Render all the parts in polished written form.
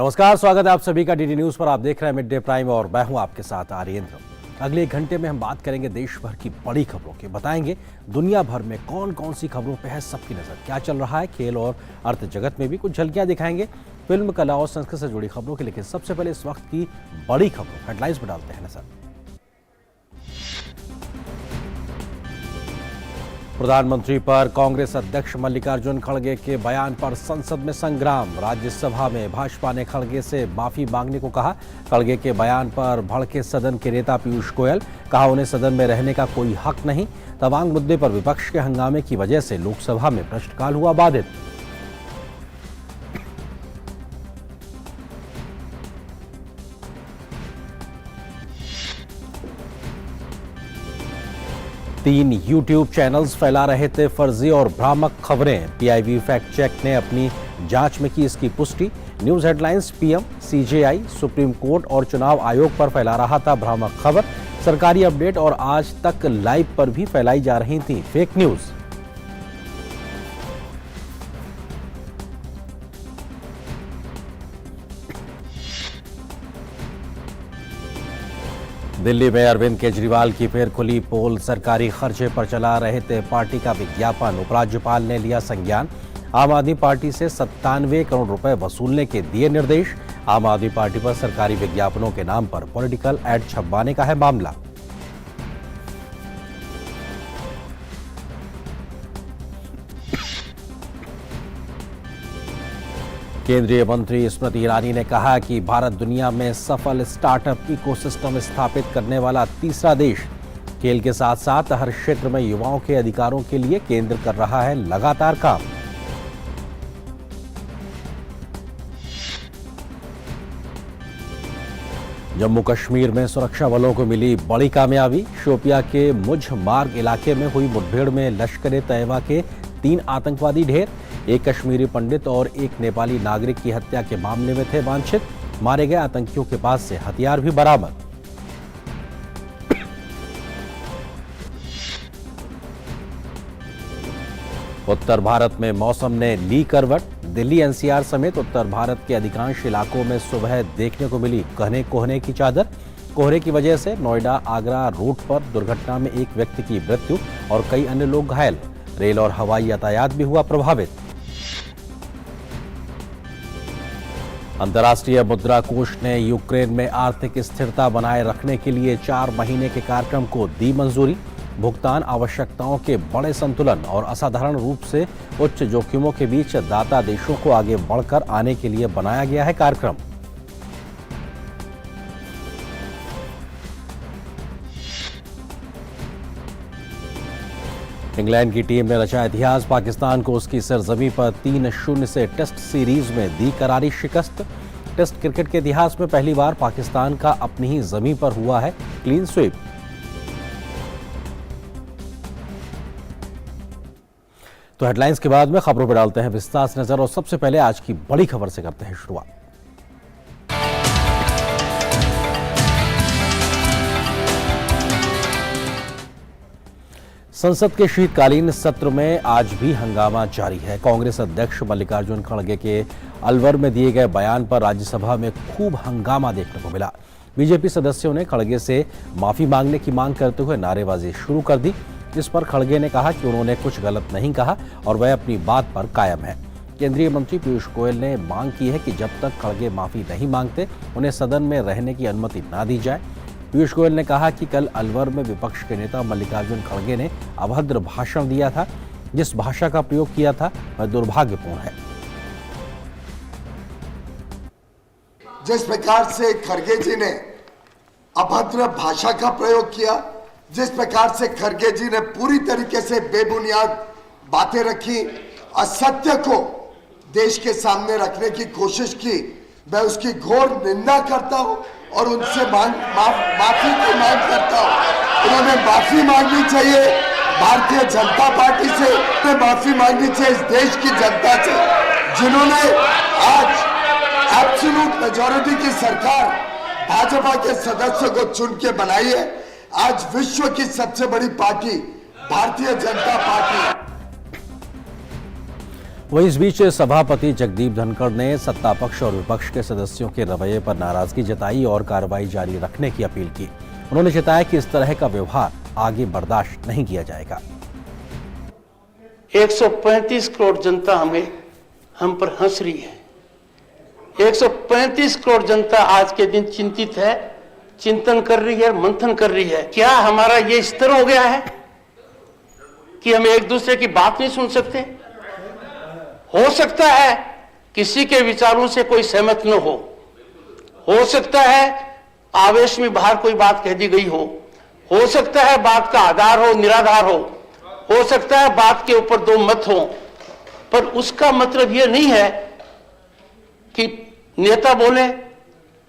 नमस्कार, स्वागत है आप सभी का डीडी न्यूज पर। आप देख रहे हैं मिड डे प्राइम और मैं हूं आपके साथ आर्येंद्र। अगले एक घंटे में हम बात करेंगे देश भर की बड़ी खबरों की, बताएंगे दुनिया भर में कौन कौन सी खबरों पे है सबकी नजर, क्या चल रहा है खेल और अर्थ जगत में भी कुछ झलकियां दिखाएंगे फिल्म, कला और संस्कृति से जुड़ी खबरों की। लेकिन सबसे पहले इस वक्त की बड़ी खबरों हेडलाइंस पर डालते हैं नजर। प्रधानमंत्री पर कांग्रेस अध्यक्ष मल्लिकार्जुन खड़गे के बयान पर संसद में संग्राम। राज्यसभा में भाजपा ने खड़गे से माफी मांगने को कहा। खड़गे के बयान पर भड़के सदन के नेता पीयूष गोयल, कहा उन्हें सदन में रहने का कोई हक नहीं। तवांग मुद्दे पर विपक्ष के हंगामे की वजह से लोकसभा में प्रश्नकाल हुआ बाधित। तीन यूट्यूब चैनल्स फैला रहे थे फर्जी और भ्रामक खबरें। पीआईबी फैक्ट चेक ने अपनी जांच में की इसकी पुष्टि। News headlines, PM, CJI, supreme court और चुनाव आयोग पर फैला रहा था भ्रामक खबर। सरकारी अपडेट और आज तक लाइव पर भी फैलाई जा रही थी फेक न्यूज। दिल्ली में अरविंद केजरीवाल की फिर खुली पोल। सरकारी खर्चे पर चला रहे थे पार्टी का विज्ञापन। उपराज्यपाल ने लिया संज्ञान। आम आदमी पार्टी से 97 करोड़ रुपए वसूलने के दिए निर्देश। आम आदमी पार्टी पर सरकारी विज्ञापनों के नाम पर पॉलिटिकल एड छपवाने का है मामला। केंद्रीय मंत्री स्मृति ईरानी ने कहा कि भारत दुनिया में सफल स्टार्टअप इकोसिस्टम स्थापित करने वाला तीसरा देश। खेल के साथ साथ हर क्षेत्र में युवाओं के अधिकारों के लिए केंद्र कर रहा है लगातार काम। जम्मू कश्मीर में सुरक्षा बलों को मिली बड़ी कामयाबी। शोपिया के मुझ मार्ग इलाके में हुई मुठभेड़ में लश्कर-ए तैयबा के 3 आतंकवादी ढेर। एक कश्मीरी पंडित और एक नेपाली नागरिक की हत्या के मामले में थे वांछित। मारे गए आतंकियों के पास से हथियार भी बरामद। उत्तर भारत में मौसम ने ली करवट। दिल्ली एनसीआर समेत उत्तर भारत के अधिकांश इलाकों में सुबह देखने को मिली घने कोहरे की चादर। कोहरे की वजह से नोएडा आगरा रूट पर दुर्घटना में एक व्यक्ति की मृत्यु और कई अन्य लोग घायल। रेल और हवाई यातायात भी हुआ प्रभावित। अंतर्राष्ट्रीय मुद्रा कोष ने यूक्रेन में आर्थिक स्थिरता बनाए रखने के लिए 4 महीने के कार्यक्रम को दी मंजूरी। भुगतान आवश्यकताओं के बड़े संतुलन और असाधारण रूप से उच्च जोखिमों के बीच दाता देशों को आगे बढ़कर आने के लिए बनाया गया है कार्यक्रम। इंग्लैंड की टीम ने रचा इतिहास। पाकिस्तान को उसकी सरजमी पर 3-0 से टेस्ट सीरीज में दी करारी शिकस्त। टेस्ट क्रिकेट के इतिहास में पहली बार पाकिस्तान का अपनी ही जमीन पर हुआ है क्लीन स्वीप। तो हेडलाइंस के बाद में खबरों पर डालते हैं विस्तार से नजर और सबसे पहले आज की बड़ी खबर से करते हैं शुरुआत। संसद के शीतकालीन सत्र में आज भी हंगामा जारी है। कांग्रेस अध्यक्ष मल्लिकार्जुन खड़गे के अलवर में दिए गए बयान पर राज्यसभा में खूब हंगामा देखने को मिला। बीजेपी सदस्यों ने खड़गे से माफी मांगने की मांग करते हुए नारेबाजी शुरू कर दी। इस पर खड़गे ने कहा कि उन्होंने कुछ गलत नहीं कहा और वह अपनी बात पर कायम है। केंद्रीय मंत्री पीयूष गोयल ने मांग की है कि जब तक खड़गे माफी नहीं मांगते उन्हें सदन में रहने की अनुमति ना दी जाए। पीयूष गोयल ने कहा कि कल अलवर में विपक्ष के नेता मल्लिकार्जुन खड़गे ने अभद्र भाषण दिया था। जिस भाषा का प्रयोग किया था वह दुर्भाग्यपूर्ण है। जिस प्रकार से खड़गे जी ने अभद्र भाषा का प्रयोग किया, जिस प्रकार से खड़गे जी ने पूरी तरीके से बेबुनियाद बातें रखी, असत्य को देश के सामने रखने की कोशिश की, मैं उसकी घोर निंदा करता हूं और उनसे माफी की मांग करता हूं। उन्होंने माफी मांगनी चाहिए भारतीय जनता पार्टी से, उन्हें माफी मांगनी चाहिए इस देश की जनता से, जिन्होंने आज एब्सोल्यूट मेजॉरिटी की सरकार भाजपा के सदस्यों को चुन के बनाई है। आज विश्व की सबसे बड़ी पार्टी भारतीय जनता पार्टी। वहीं इस बीच सभापति जगदीप धनखड़ ने सत्ता पक्ष और विपक्ष के सदस्यों के रवैये पर नाराजगी जताई और कार्रवाई जारी रखने की अपील की। उन्होंने जताया कि इस तरह का व्यवहार आगे बर्दाश्त नहीं किया जाएगा। 135 करोड़ जनता हम पर हंस रही है। 135 करोड़ जनता आज के दिन चिंतित है, चिंतन कर रही है, मंथन कर रही है। क्या हमारा ये स्तर हो गया है कि हम एक दूसरे की बात नहीं सुन सकते? हो सकता है किसी के विचारों से कोई सहमत न हो सकता है आवेश में बाहर कोई बात कह दी गई हो सकता है बात का आधार हो निराधार हो सकता है बात के ऊपर दो मत हो, पर उसका मतलब यह नहीं है कि नेता बोले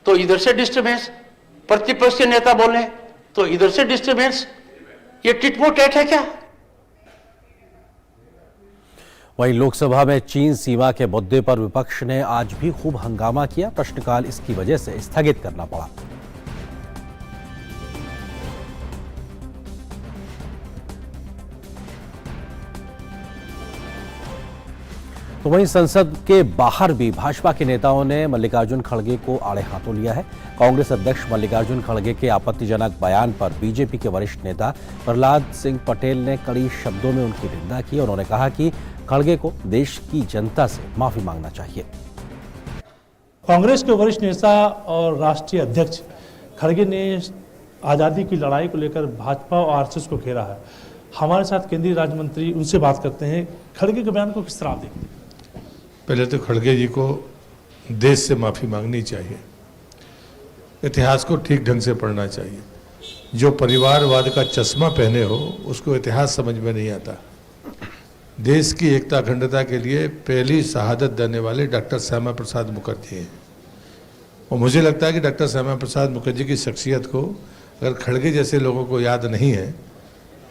तो इधर से डिस्टर्बेंस, प्रतिपक्ष के नेता बोले तो इधर से डिस्टर्बेंस। ये टिट-फॉर-टैट है क्या? वहीं लोकसभा में चीन सीमा के मुद्दे पर विपक्ष ने आज भी खूब हंगामा किया। प्रश्नकाल इसकी वजह से स्थगित करना पड़ा। तो वहीं संसद के बाहर भी भाजपा के नेताओं ने मल्लिकार्जुन खड़गे को आड़े हाथों लिया है। कांग्रेस अध्यक्ष मल्लिकार्जुन खड़गे के आपत्तिजनक बयान पर बीजेपी के वरिष्ठ नेता प्रहलाद सिंह पटेल ने कड़ी शब्दों में उनकी निंदा की। उन्होंने कहा कि खड़गे को देश की जनता से माफी मांगना चाहिए। कांग्रेस के वरिष्ठ नेता और राष्ट्रीय अध्यक्ष खड़गे ने आज़ादी की लड़ाई को लेकर भाजपा और आरएसएस को घेरा है। हमारे साथ केंद्रीय राज्य मंत्री, उनसे बात करते हैं। खड़गे के बयान को किस तरह देखते हैं? पहले तो खड़गे जी को देश से माफ़ी मांगनी चाहिए, इतिहास को ठीक ढंग से पढ़ना चाहिए। जो परिवारवाद का चश्मा पहने हो उसको इतिहास समझ में नहीं आता। देश की एकता अखंडता के लिए पहली शहादत देने वाले डॉक्टर श्यामा प्रसाद मुखर्जी हैं और मुझे लगता है कि डॉक्टर श्यामा प्रसाद मुखर्जी की शख्सियत को अगर खड़गे जैसे लोगों को याद नहीं है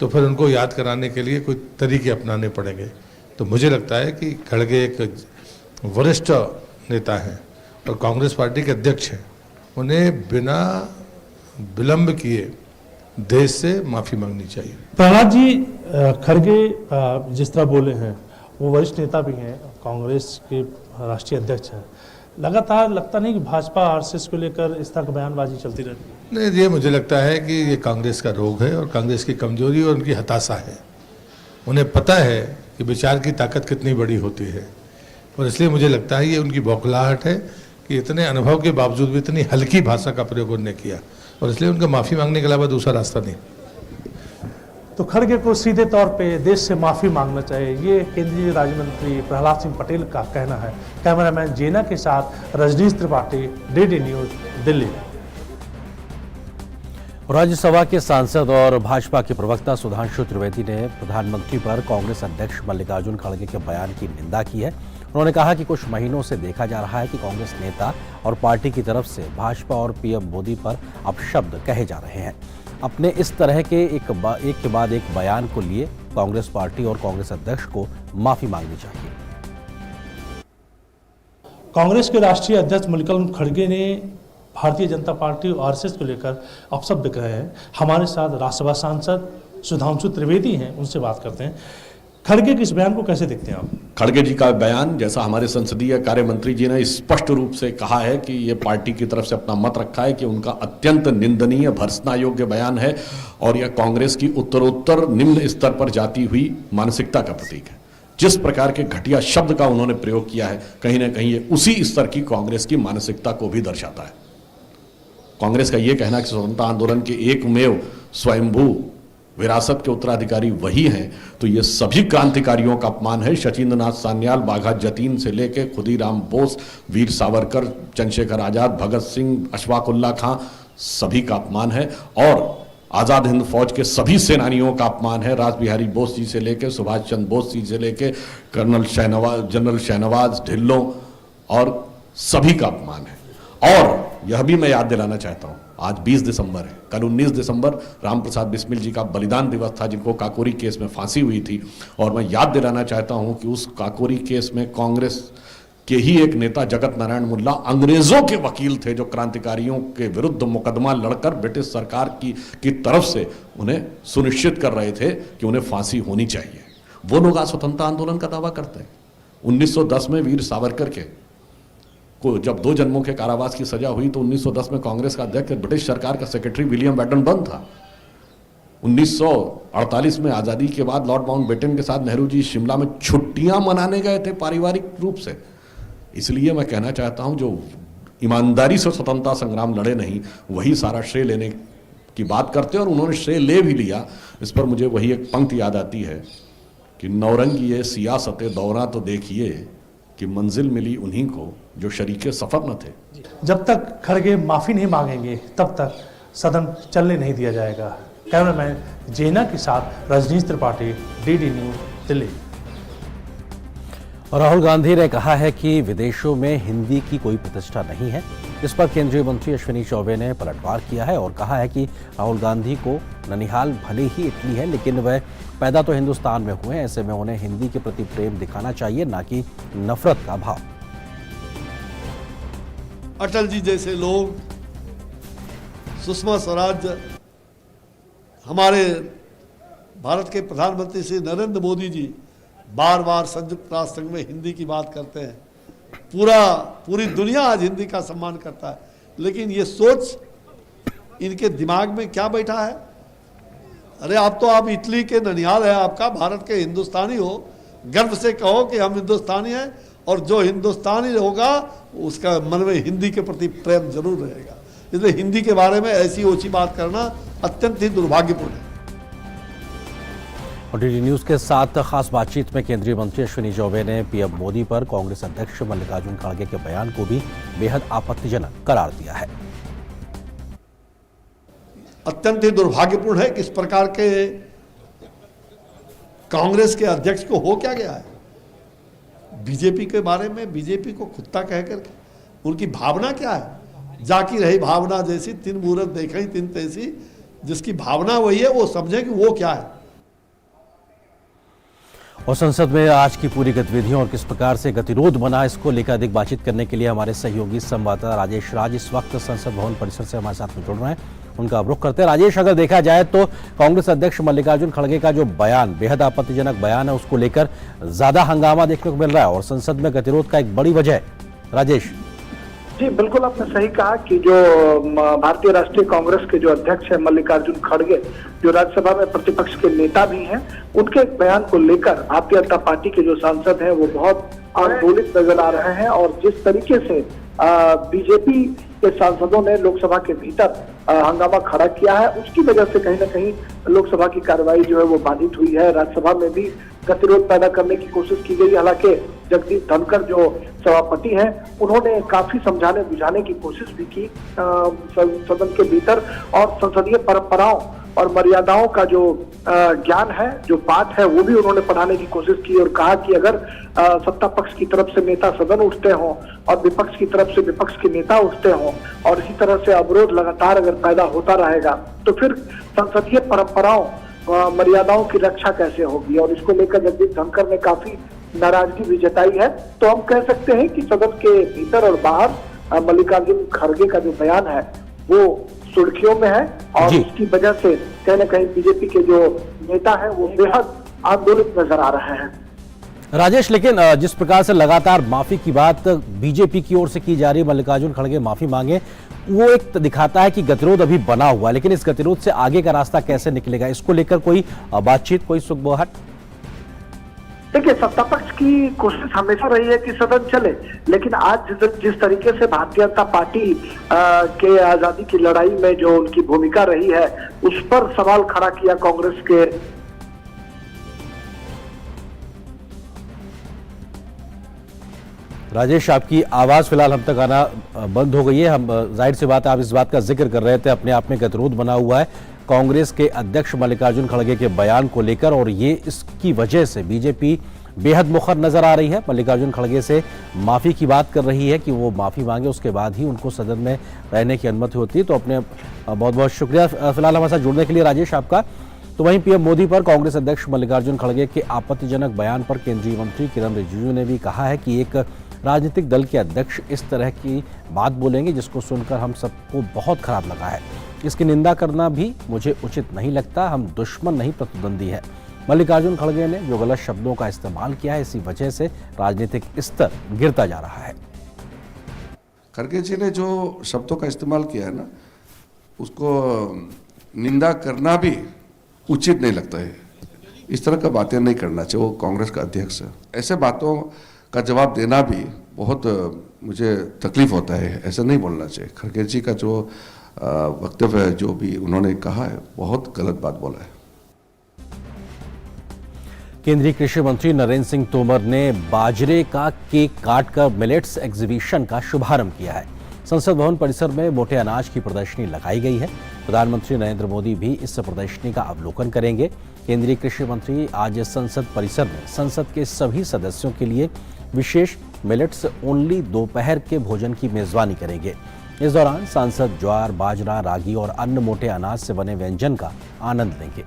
तो फिर उनको याद कराने के लिए कोई तरीके अपनाने पड़ेंगे। तो मुझे लगता है कि खड़गे एक वरिष्ठ नेता हैं और कांग्रेस पार्टी के अध्यक्ष हैं, उन्हें बिना विलंब किए देश से माफ़ी मांगनी चाहिए। प्रहलाद जी, खड़गे जिस तरह बोले हैं वो वरिष्ठ नेता भी हैं, कांग्रेस के राष्ट्रीय अध्यक्ष हैं। लगातार लगता नहीं कि भाजपा आरएसएस को लेकर इस तरह की बयानबाजी चलती रहती है? नहीं, ये मुझे लगता है कि ये कांग्रेस का रोग है और कांग्रेस की कमजोरी और उनकी हताशा है। उन्हें पता है कि विचार की ताकत कितनी बड़ी होती है और इसलिए मुझे लगता है ये उनकी बौखलाहट है कि इतने अनुभव के बावजूद भी इतनी हल्की भाषा का प्रयोग उन्होंने किया और इसलिए उनका माफ़ी मांगने के अलावा दूसरा रास्ता नहीं। तो खड़गे को सीधे तौर पे देश से माफ़ी मांगना चाहिए, ये केंद्रीय राज्य मंत्री प्रहलाद सिंह पटेल का कहना है। कैमरामैन जेना के साथ रजनीश त्रिपाठी, डीडी न्यूज़, दिल्ली। राज्यसभा के सांसद और भाजपा के प्रवक्ता सुधांशु त्रिवेदी ने प्रधानमंत्री पर कांग्रेस अध्यक्ष मल्लिकार्जुन खड़गे के बयान की निंदा की है। उन्होंने कहा कि कुछ महीनों से देखा जा रहा है कि कांग्रेस नेता और पार्टी की तरफ से भाजपा और पीएम मोदी पर अपशब्द कहे जा रहे हैं। अपने इस तरह के एक के बाद एक बयान को लिए कांग्रेस पार्टी और कांग्रेस अध्यक्ष को माफी मांगनी चाहिए। कांग्रेस के राष्ट्रीय अध्यक्ष मल्लिकार्जुन खड़गे ने भारतीय जनता पार्टी और आरएसएस को लेकर अपशब्द कहे हैं। हमारे साथ राज्यसभा सांसद सुधांशु त्रिवेदी हैं, उनसे बात करते हैं। खड़गे के इस बयान को कैसे देखते हैं आप? खड़गे जी का बयान, जैसा हमारे संसदीय कार्य मंत्री जी ने स्पष्ट रूप से कहा है कि ये पार्टी की तरफ से अपना मत रखा है कि उनका अत्यंत निंदनीय, भर्त्सना योग्य बयान है और यह कांग्रेस की उत्तरोत्तर निम्न स्तर पर जाती हुई मानसिकता का प्रतीक है। जिस प्रकार के घटिया शब्द का उन्होंने प्रयोग किया है, कहीं ना कहीं ये उसी स्तर की कांग्रेस की मानसिकता को भी दर्शाता है। कांग्रेस का यह कहना कि स्वतंत्रता आंदोलन के एकमेव स्वयंभू विरासत के उत्तराधिकारी वही हैं, तो ये सभी क्रांतिकारियों का अपमान है। शचीन्द्रनाथ सान्याल, बाघा जतीन से लेके खुदीराम बोस, वीर सावरकर, चंद्रशेखर आजाद, भगत सिंह, अशफाक उल्ला खां, सभी का अपमान है और आज़ाद हिंद फौज के सभी सेनानियों का अपमान है। रास बिहारी बोस जी से लेके सुभाष चंद्र बोस जी से लेके जनरल शहनवाज ढिल्लों और सभी का अपमान है। और यह भी मैं याद दिलाना चाहता हूं, आज 20 दिसंबर है, कल 19 दिसंबर रामप्रसाद बिस्मिल जी का बलिदान दिवस था, जिनको काकोरी केस में फांसी हुई थी। और मैं याद दिलाना चाहता हूं कि उस काकोरी केस में कांग्रेस के ही एक नेता जगत नारायण मुल्ला अंग्रेजों के वकील थे, जो क्रांतिकारियों के विरुद्ध मुकदमा लड़कर ब्रिटिश सरकार की तरफ से उन्हें सुनिश्चित कर रहे थे कि उन्हें फांसी होनी चाहिए। वो लोग आज स्वतंत्रता आंदोलन का दावा करते हैं। 1910 में वीर सावरकर को जब 2 जन्मों के कारावास की सजा हुई तो 1910 में कांग्रेस का अध्यक्ष ब्रिटिश सरकार का सेक्रेटरी विलियम बैडनबर्न था। 1948 में आज़ादी के बाद लॉर्ड माउंटबेटन के साथ नेहरू जी शिमला में छुट्टियां मनाने गए थे पारिवारिक रूप से। इसलिए मैं कहना चाहता हूं, जो ईमानदारी से स्वतंत्रता संग्राम लड़े नहीं वही सारा श्रेय लेने की बात करते हैं, और उन्होंने श्रेय ले भी लिया। इस पर मुझे वही एक पंक्ति याद आती है कि नौरंगिए सियासत दौरा तो देखिए कि मंजिल मिली उन्हीं को जो शरीके सफर न थे। जब तक खड़गे माफी नहीं मांगेंगे तब तक सदन चलने नहीं दिया जाएगा। कैमरामैन जेना के साथ रजनीश त्रिपाठी, डीडी न्यूज, दिल्ली। राहुल गांधी ने कहा है कि विदेशों में हिंदी की कोई प्रतिष्ठा नहीं है। इस पर केंद्रीय मंत्री अश्विनी चौबे ने पलटवार किया है और कहा है कि राहुल गांधी को ननिहाल भले ही इटली है, लेकिन वह पैदा तो हिंदुस्तान में हुए हैं। ऐसे में उन्हें हिंदी के प्रति प्रेम दिखाना चाहिए, ना कि नफरत का भाव। अटल जी जैसे लोग, सुषमा स्वराज, हमारे भारत के प्रधानमंत्री श्री नरेंद्र मोदी जी बार बार संयुक्त राष्ट्र संघ में हिंदी की बात करते हैं। पूरी दुनिया आज हिंदी का सम्मान करता है, लेकिन ये सोच इनके दिमाग में क्या बैठा है? अरे आप इटली के ननिहाल है, आपका भारत के हिंदुस्तानी हो, गर्व से कहो कि हम हिंदुस्तानी हैं, और जो हिंदुस्तानी होगा उसका मन में हिंदी के प्रति प्रेम जरूर रहेगा। इसलिए हिंदी के बारे में ऐसी ओछी बात करना अत्यंत ही दुर्भाग्यपूर्ण है। और डीडी न्यूज के साथ खास बातचीत में केंद्रीय मंत्री अश्विनी चौबे ने पीएम मोदी पर कांग्रेस अध्यक्ष मल्लिकार्जुन खड़गे के बयान को भी बेहद आपत्तिजनक करार दिया है। अत्यंत ही दुर्भाग्यपूर्ण है कि इस प्रकार के कांग्रेस के अध्यक्ष को हो क्या गया है। बीजेपी के बारे में बीजेपी को कुत्ता कह करके उनकी भावना क्या है? जाकी रही भावना जैसी, तीन मूरत देखई तीन तैसी। जिसकी भावना वही है वो समझे कि वो क्या है। और संसद में आज की पूरी गतिविधियों और किस प्रकार से गतिरोध बना, इसको लेकर अधिक बातचीत करने के लिए हमारे सहयोगी संवाददाता राजेश राज इस वक्त संसद भवन परिसर से हमारे साथ में जुड़ रहे हैं। उनका अब रुख करते हैं। राजेश, अगर देखा जाए तो कांग्रेस अध्यक्ष मल्लिकार्जुन खड़गे का जो बयान, बेहद आपत्तिजनक बयान है, उसको लेकर ज्यादा हंगामा देखने को मिल रहा है और संसद में गतिरोध का एक बड़ी वजह है। राजेश जी बिल्कुल, आपने सही कहा कि जो भारतीय राष्ट्रीय कांग्रेस के जो अध्यक्ष है मल्लिकार्जुन खड़गे, जो राज्यसभा में प्रतिपक्ष के नेता भी हैं, उनके एक बयान को लेकर भारतीय जनता पार्टी के जो सांसद हैं वो बहुत आंदोलित नजर आ रहे हैं। और जिस तरीके से बीजेपी के सांसदों ने लोकसभा के भीतर हंगामा खड़ा किया है, उसकी वजह से कहीं न कहीं लोकसभा की कार्रवाई जो है वो बाधित हुई है। राज्यसभा में भी गतिरोध पैदा करने की कोशिश की गई। हालांकि जगदीप धनखड़ जो सभापति हैं, उन्होंने काफी समझाने बुझाने की कोशिश भी की सदन के भीतर, और संसदीय परंपराओं और मर्यादाओं का जो ज्ञान है, जो बात है, वो भी उन्होंने पढ़ाने की कोशिश की और कहा कि अगर सत्ता पक्ष की तरफ से नेता सदन उठते हों और विपक्ष की तरफ से विपक्ष के नेता उठते हों और इसी तरह से अवरोध लगातार अगर पैदा होता रहेगा तो फिर संसदीय परंपराओं मर्यादाओं की रक्षा कैसे होगी। और इसको लेकर जगदीप धनखड़ ने काफी नाराजगी भी जताई है। तो हम कह सकते हैं कि सदन के भीतर और बाहर मल्लिकार्जुन खड़गे का जो बयान है वो सुर्खियों में है, और उसकी वजह से कहीं न कहीं बीजेपी के जो नेता हैं वो बेहद आंदोलित नजर आ रहे हैं। राजेश, लेकिन जिस प्रकार से लगातार माफी की बात बीजेपी की ओर से की जा रही है, मल्लिकार्जुन खड़गे माफी मांगे, वो एक दिखाता है कि गतिरोध अभी बना हुआ है, लेकिन इस गतिरोध से आगे का रास्ता कैसे निकलेगा, इसको लेकर कोई बातचीत, कोई सुखबुहाट? देखिए, सत्ता पक्ष की कोशिश हमेशा रही है कि सदन चले, लेकिन आज जिस तरीके से भारतीय जनता पार्टी के आजादी की लड़ाई में जो उनकी भूमिका रही है, उस पर सवाल खड़ा किया कांग्रेस के। राजेश, आपकी आवाज फिलहाल हम तक आना बंद हो गई है। हम जाहिर सी बात है, आप इस बात का जिक्र कर रहे थे, अपने आप में गतिरोध बना हुआ है कांग्रेस के अध्यक्ष मल्लिकार्जुन खड़गे के बयान को लेकर, और ये इसकी वजह से बीजेपी बेहद मुखर नजर आ रही है। मल्लिकार्जुन खड़गे से माफी की बात कर रही है कि वो माफी मांगे, उसके बाद ही उनको सदन में रहने की अनुमति होती है। तो अपने बहुत बहुत शुक्रिया फिलहाल हमारे साथ जुड़ने के लिए राजेश आपका। तो वहीं पीएम मोदी पर कांग्रेस अध्यक्ष मल्लिकार्जुन खड़गे के आपत्तिजनक बयान पर केंद्रीय मंत्री किरण रिजिजू ने भी कहा है कि एक राजनीतिक दल के अध्यक्ष इस तरह की बात बोलेंगे जिसको सुनकर हम सबको बहुत खराब लगा है। इसकी निंदा करना भी मुझे उचित नहीं लगता। हम दुश्मन नहीं, प्रतिद्वंदी है। मल्लिकार्जुन खड़गे ने जो गलत शब्दों का इस्तेमाल किया है, इसी वजह से राजनीतिक स्तर गिरता जा रहा है। खड़गे जी ने जो शब्दों का इस्तेमाल किया है ना, उसको निंदा करना भी उचित नहीं लगता है। इस तरह का बातें नहीं करना चाहिए। वो कांग्रेस का अध्यक्ष है, ऐसे बातों का जवाब देना भी बहुत मुझे तकलीफ होता है। ऐसा नहीं बोलना चाहिए। खड़गे जी का जो वक्तव्य है, जो भी उन्होंने कहा है, बहुत गलत बात बोला है। केंद्रीय कृषि मंत्री नरेंद्र सिंह तोमर ने बाजरे का केक काटकर मिलेट्स एग्जीबिशन का शुभारंभ किया है। संसद भवन परिसर में मोटे अनाज की प्रदर्शनी लगाई गई है। प्रधानमंत्री नरेंद्र मोदी भी इस प्रदर्शनी का अवलोकन करेंगे। केंद्रीय कृषि मंत्री आज संसद परिसर में संसद के सभी सदस्यों के लिए विशेष मिलेट्स ओनली दोपहर के भोजन की मेजबानी करेंगे। इस दौरान सांसद ज्वार, बाजरा, रागी और अन्य मोटे अनाज से बने व्यंजन का आनंद लेंगे।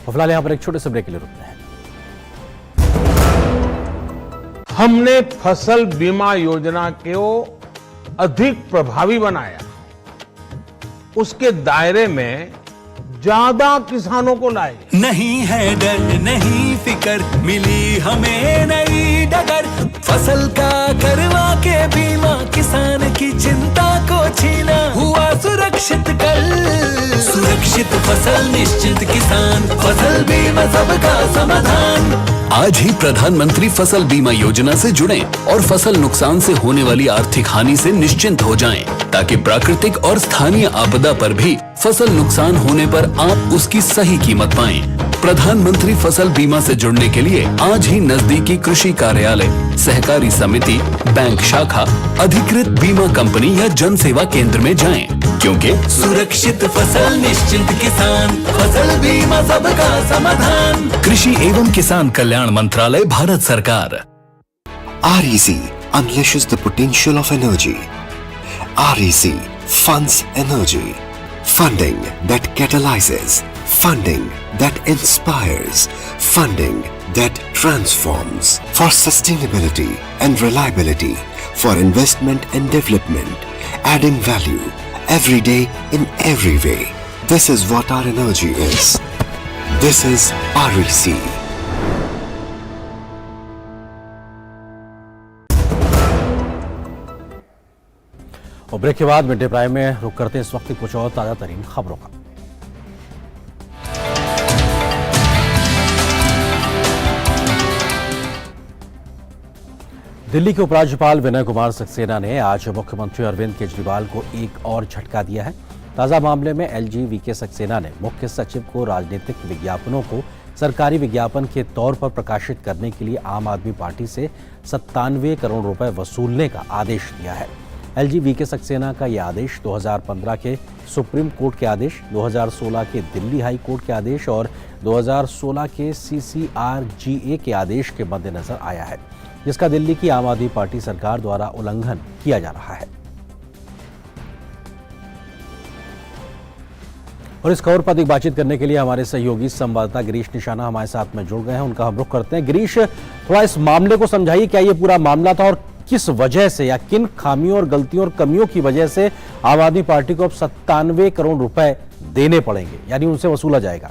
फिलहाल यहां पर एक छोटे से ब्रेक के लिए रुकते हैं। हमने फसल बीमा योजना को अधिक प्रभावी बनाया, उसके दायरे में ज्यादा किसानों को लाए। नहीं है डर, नहीं फिकर, मिली हमें नई डगर। फसल का करवा के बीमा, किसान की चिंता को छीना। हुआ सुरक्षित कल, सुरक्षित फसल निश्चित किसान। फसल बीमा सबका समाधान। आज ही प्रधानमंत्री फसल बीमा योजना से जुड़ें और फसल नुकसान से होने वाली आर्थिक हानि से निश्चिंत हो जाएं, ताकि प्राकृतिक और स्थानीय आपदा पर भी फसल नुकसान होने पर आप उसकी सही कीमत पाएं। प्रधानमंत्री फसल बीमा से जुड़ने के लिए आज ही नजदीकी कृषि कार्यालय, सहकारी समिति, बैंक शाखा, अधिकृत बीमा कंपनी या जन सेवा केंद्र में जाएं, क्योंकि सुरक्षित फसल निश्चिंत किसान। फसल बीमा सबका समाधान। कृषि एवं किसान कल्याण मंत्रालय, भारत सरकार। REC unleashes the potential of energy. REC funds energy. Funding that catalyzes. Funding that inspires. Funding that transforms. For sustainability and reliability. For investment and development. Adding value every day in every way. This is what our energy is. This is REC. और break के बाद mid day prime में रुक करते हैं इस वक्त कुछ और ताजा तरीन खबरों का। दिल्ली के उपराज्यपाल विनय कुमार सक्सेना ने आज मुख्यमंत्री अरविंद केजरीवाल को एक और झटका दिया है। ताजा मामले में LG वीके सक्सेना ने मुख्य सचिव को राजनीतिक विज्ञापनों को सरकारी विज्ञापन के तौर पर प्रकाशित करने के लिए आम आदमी पार्टी से 97 करोड़ रुपए वसूलने का आदेश दिया है। LG वीके सक्सेना का यह आदेश 2015 के सुप्रीम कोर्ट के आदेश, 2016 के दिल्ली हाई कोर्ट के आदेश और 2016 के CCRGA के आदेश के मद्देनजर आया है, जिसका दिल्ली की आम आदमी पार्टी सरकार द्वारा उल्लंघन किया जा रहा है। और इस खबर पर अधिक बातचीत करने के लिए हमारे सहयोगी संवाददाता गिरीश निशाना हमारे साथ में जुड़ गए हैं। उनका हम रुख करते हैं। गिरीश, थोड़ा इस मामले को समझाइए, क्या ये पूरा मामला था और किस वजह से या किन खामियों और गलतियों और कमियों की वजह से आम आदमी पार्टी को अब 97 करोड़ रुपए देने पड़ेंगे, यानी उनसे वसूला जाएगा?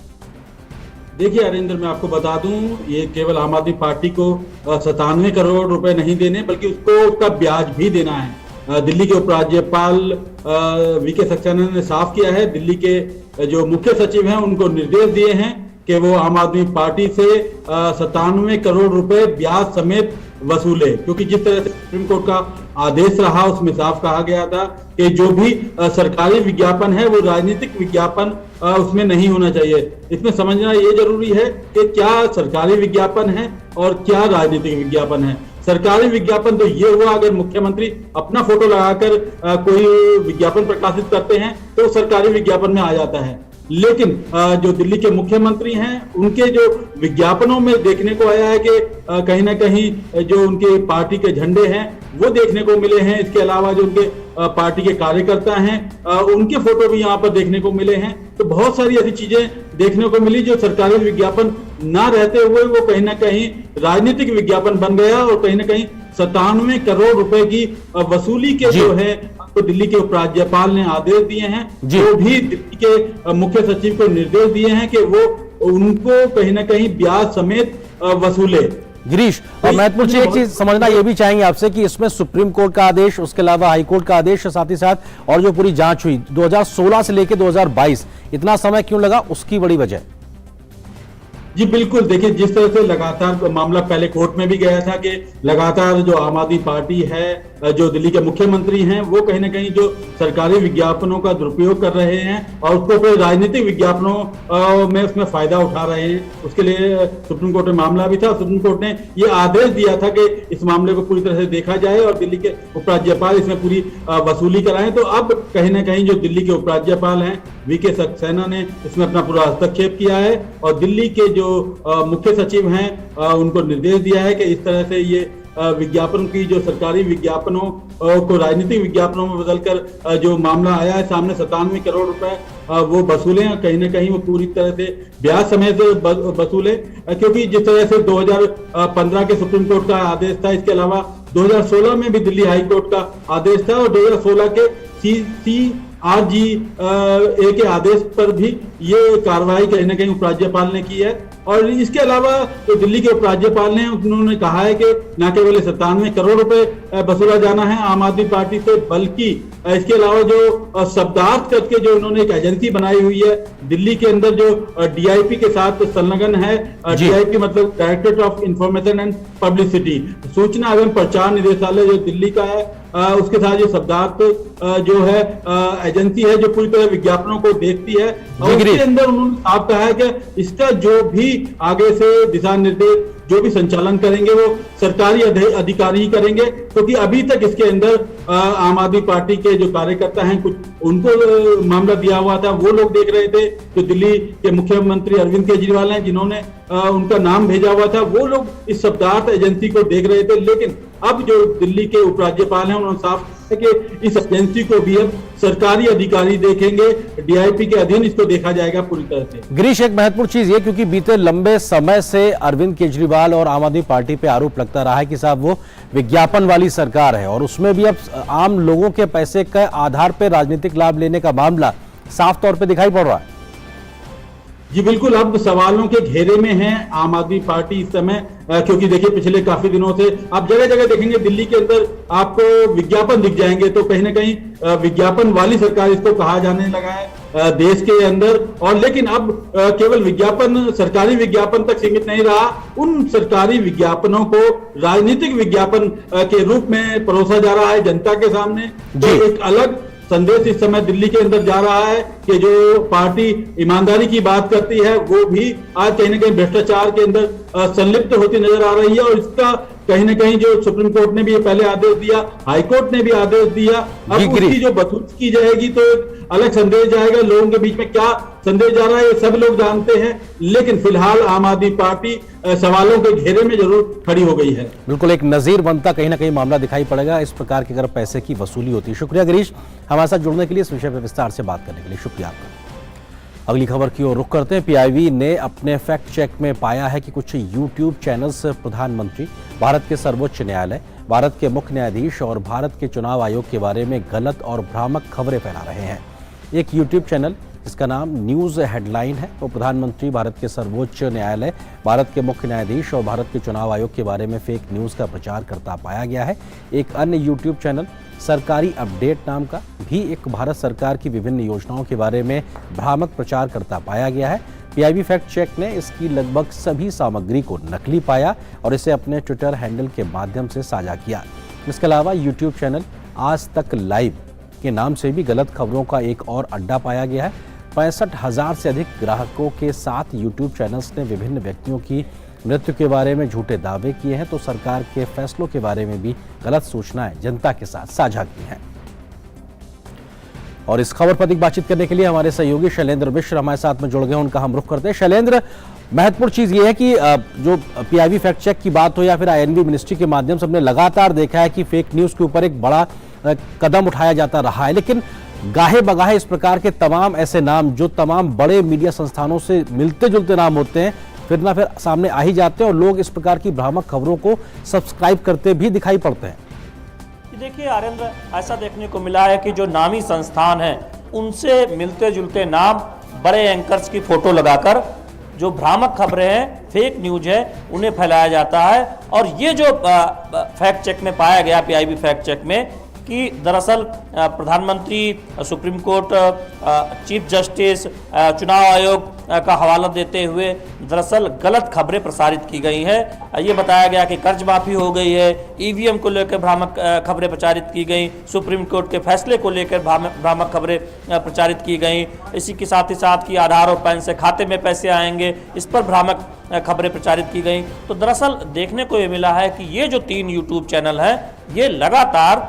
देखिए अरिंदर, मैं आपको बता दूं, ये केवल आम आदमी पार्टी को 97 करोड़ रुपए नहीं देने, बल्कि उसको उसका ब्याज भी देना है। दिल्ली के उपराज्यपाल वीके सक्सेना ने साफ किया है, दिल्ली के जो मुख्य सचिव हैं उनको निर्देश दिए हैं कि वो आम आदमी पार्टी से 97 करोड़ रुपए ब्याज समेत वसूले, क्योंकि जिस तरह से सुप्रीम कोर्ट का आदेश रहा उसमें साफ कहा गया था कि जो भी सरकारी विज्ञापन है वो राजनीतिक विज्ञापन उसमें नहीं होना चाहिए। इसमें समझना ये जरूरी है कि क्या सरकारी विज्ञापन है और क्या राजनीतिक विज्ञापन है। सरकारी विज्ञापन तो ये हुआ अगर मुख्यमंत्री अपना फोटो लगाकर कोई विज्ञापन प्रकाशित करते हैं तो सरकारी विज्ञापन में आ जाता है। लेकिन जो दिल्ली के मुख्यमंत्री हैं उनके जो विज्ञापनों में देखने को आया है कि कहीं ना कहीं जो उनके पार्टी के झंडे हैं वो देखने को मिले हैं। इसके अलावा जो उनके पार्टी के कार्यकर्ता हैं उनके फोटो भी यहाँ पर देखने को मिले हैं। तो बहुत सारी ऐसी चीजें देखने को मिली जो सरकारी विज्ञापन ना रहते हुए वो कहीं ना कहीं राजनीतिक विज्ञापन बन गया और कहीं ना कहीं 97 करोड़ रुपए की वसूली के जो है तो दिल्ली के उपराज्यपाल ने आदेश दिए हैं, जो भी दिल्ली के मुख्य सचिव को निर्देश दिए हैं कि वो उनको कहीं ना कहीं ब्याज समेत वसूले। गिरीश, और महत्वपूर्ण चीज एक चीज समझना ये भी चाहेंगे आपसे कि इसमें सुप्रीम कोर्ट का आदेश, उसके अलावा हाई कोर्ट का आदेश, साथ ही साथ और जो पूरी जांच हुई 2016 से लेकर 2022, इतना समय क्यों लगा, उसकी बड़ी वजह? जी बिल्कुल, देखिए जिस तरह से लगातार मामला पहले कोर्ट में भी गया था कि लगातार जो आम आदमी पार्टी है, जो दिल्ली के मुख्यमंत्री हैं, वो कहीं ना कहीं जो सरकारी विज्ञापनों का दुरुपयोग कर रहे हैं और उसको फिर राजनीतिक विज्ञापनों में उसमें फायदा उठा रहे हैं। उसके लिए सुप्रीम कोर्ट में मामला भी था। सुप्रीम कोर्ट ने ये आदेश दिया था कि इस मामले को पूरी तरह से देखा जाए और दिल्ली के उपराज्यपाल इसमें पूरी वसूली कराएं। तो अब कहीं ना कहीं जो दिल्ली के उपराज्यपाल हैं वीके सक्सेना ने इसमें अपना पूरा हस्तक्षेप किया है और दिल्ली के जो मुख्य सचिव हैं उनको निर्देश दिया है कि इस तरह से ये विज्ञापन की जो सरकारी विज्ञापनों को राजनीतिक विज्ञापनों में बदलकर जो मामला आया है सामने 97 करोड़ रुपए वो वसूले, कहीं ना कहीं वो पूरी तरह से ब्याज समेत वसूले, क्योंकि जिस तरह से 2015 के सुप्रीम कोर्ट का आदेश था, इसके अलावा 2016 में भी दिल्ली हाई कोर्ट का आदेश था और 2016 के CCRGA के आदेश पर भी ये कार्रवाई कहीं ना कहीं उपराज्यपाल ने की है। और इसके अलावा तो दिल्ली के उपराज्यपाल ने उन्होंने कहा है कि न केवल 97 करोड़ रुपए वसूला जाना है आम आदमी पार्टी से, बल्कि इसके अलावा जो शब्दार्थ करके जो उन्होंने एक एजेंसी बनाई हुई है दिल्ली के अंदर जो DIP के साथ संलग्न है, DIP मतलब directorate of information and publicity, सूचना एवं प्रचार निदेशालय जो दिल्ली का है, उसके साथ जो शब्दार्थ जो है एजेंसी है जो पूरी तरह विज्ञापनों को देखती है और उसके अंदर उन्होंने साफ कहा है कि इसका जो भी आगे से दिशा निर्देश जो भी संचालन करेंगे वो सरकारी अधिकारी ही करेंगे, क्योंकि अभी तक इसके अंदर आम आदमी पार्टी के जो कार्यकर्ता हैं कुछ उनको मामला दिया हुआ था, वो लोग देख रहे थे। जो दिल्ली के मुख्यमंत्री अरविंद केजरीवाल हैं जिन्होंने उनका नाम भेजा हुआ था, वो लोग इस शब्दार्थ एजेंसी को देख रहे थे। लेकिन अब जो दिल्ली के उपराज्यपाल हैं उन्होंने साफ है कि इस एजेंसी को भी अब सरकारी अधिकारी देखेंगे, DIP के अधीन इसको देखा जाएगा पूरी तरह से। गिरीश, एक महत्वपूर्ण चीज ये, क्योंकि बीते लंबे समय से अरविंद केजरीवाल और आम आदमी पार्टी पे आरोप लगता रहा है कि साहब वो विज्ञापन वाली सरकार है और उसमें भी अब आम लोगों के पैसे के आधार पर राजनीतिक लाभ लेने का मामला साफ तौर पर दिखाई पड़ रहा है। जी बिल्कुल, अब सवालों के घेरे में है आम आदमी पार्टी इस समय, क्योंकि देखिए पिछले काफी दिनों से आप जगह जगह देखेंगे दिल्ली के अंदर आपको विज्ञापन दिख जाएंगे, तो कहीं ना कहीं विज्ञापन वाली सरकार इसको कहा जाने लगा है देश के अंदर। और लेकिन अब केवल विज्ञापन, सरकारी विज्ञापन तक सीमित नहीं रहा, उन सरकारी विज्ञापनों को राजनीतिक विज्ञापन के रूप में परोसा जा रहा है जनता के सामने। तो एक अलग संदेश इस समय दिल्ली के अंदर जा रहा है कि जो पार्टी ईमानदारी की बात करती है वो भी आज कहीं ना कहीं भ्रष्टाचार के अंदर संलिप्त होती नजर आ रही है। और इसका कहीं ना कहीं जो सुप्रीम कोर्ट ने भी पहले आदेश दिया, हाई कोर्ट ने भी आदेश दिया, अब उसकी जो वसूली की जाएगी तो अलग संदेश जाएगा। लोगों के बीच में क्या संदेश जा रहा है ये सब लोग जानते हैं, लेकिन फिलहाल आम आदमी पार्टी सवालों के घेरे में जरूर खड़ी हो गई है। बिल्कुल एक नजीर बनता कहीं ना कहीं मामला दिखाई पड़ेगा इस प्रकार की अगर पैसे की वसूली होती है। शुक्रिया गिरीश, हमारे साथ जुड़ने के लिए, इस विषय पर विस्तार से बात करने के लिए शुक्रिया आपका। अगली खबर की ओर रुख करते हैं। PIB ने अपने फैक्ट चेक में पाया है कि कुछ YouTube चैनल्स प्रधानमंत्री, भारत के सर्वोच्च न्यायालय, भारत के मुख्य न्यायाधीश और भारत के चुनाव आयोग के बारे में गलत और भ्रामक खबरें फैला रहे हैं। एक YouTube चैनल जिसका नाम न्यूज हेडलाइन है वो प्रधानमंत्री, भारत के सर्वोच्च न्यायालय, भारत के मुख्य न्यायाधीश और भारत के चुनाव आयोग के बारे में फेक न्यूज का प्रचार करता पाया गया है। एक अन्य YouTube चैनल सरकारी अपडेट नाम का भी एक भारत सरकार की विभिन्न योजनाओं के बारे में भ्रामक प्रचार करता पाया गया है। PIB फैक्ट चेक ने इसकी लगभग सभी सामग्री को नकली पाया और इसे अपने ट्विटर हैंडल के माध्यम से साझा किया। इसके अलावा YouTube चैनल आज तक लाइव के नाम से भी गलत खबरों का एक और अड्डा पाया गया है। 65,000 से अधिक ग्राहकों के साथ YouTube चैनल्स ने विभिन्न व्यक्तियों की मृत्यु के बारे में झूठे दावे किए हैं तो सरकार के फैसलों के बारे में भी गलत सूचनाएं जनता के साथ साझा की हैं। और इस खबर पर अधिक बातचीत करने के लिए हमारे सहयोगी शैलेंद्र मिश्र हमारे साथ में जुड़ गए। उनका हम रुख करते हैं। शैलेंद्र, महत्वपूर्ण चीज ये है कि जो पीआईबी फैक्ट चेक की बात हो या फिर आईएनबी मिनिस्ट्री के माध्यम से हमने लगातार देखा है कि फेक न्यूज के ऊपर एक बड़ा कदम उठाया जाता रहा है, लेकिन गाहे बगाहे इस प्रकार के तमाम ऐसे नाम जो तमाम बड़े मीडिया संस्थानों से मिलते जुलते नाम होते हैं फिर ना फिर सामने आ ही जाते हैं और लोग इस प्रकार की भ्रामक खबरों को सब्सक्राइब करते भी दिखाई पड़ते हैं। देखिए आर्यन, ऐसा देखने को मिला है कि जो नामी संस्थान हैं उनसे मिलते जुलते नाम, बड़े एंकर्स की फोटो लगाकर जो भ्रामक खबरें हैं, फेक न्यूज है, उन्हें फैलाया जाता है। और ये जो फैक्ट चेक में पाया गया, पीआईबी फैक्ट चेक में, कि दरअसल प्रधानमंत्री, सुप्रीम कोर्ट, चीफ जस्टिस, चुनाव आयोग का हवाला देते हुए दरअसल गलत खबरें प्रसारित की गई हैं। ये बताया गया कि कर्ज माफी हो गई है, ईवीएम को लेकर भ्रामक खबरें प्रचारित की गई, सुप्रीम कोर्ट के फैसले को लेकर भ्रामक खबरें प्रचारित की गई, इसी के साथ ही साथ कि आधार और पैन से खाते में पैसे आएंगे, इस पर भ्रामक खबरें प्रचारित की गई। तो दरअसल देखने को ये मिला है कि ये जो 3 यूट्यूब चैनल हैं ये लगातार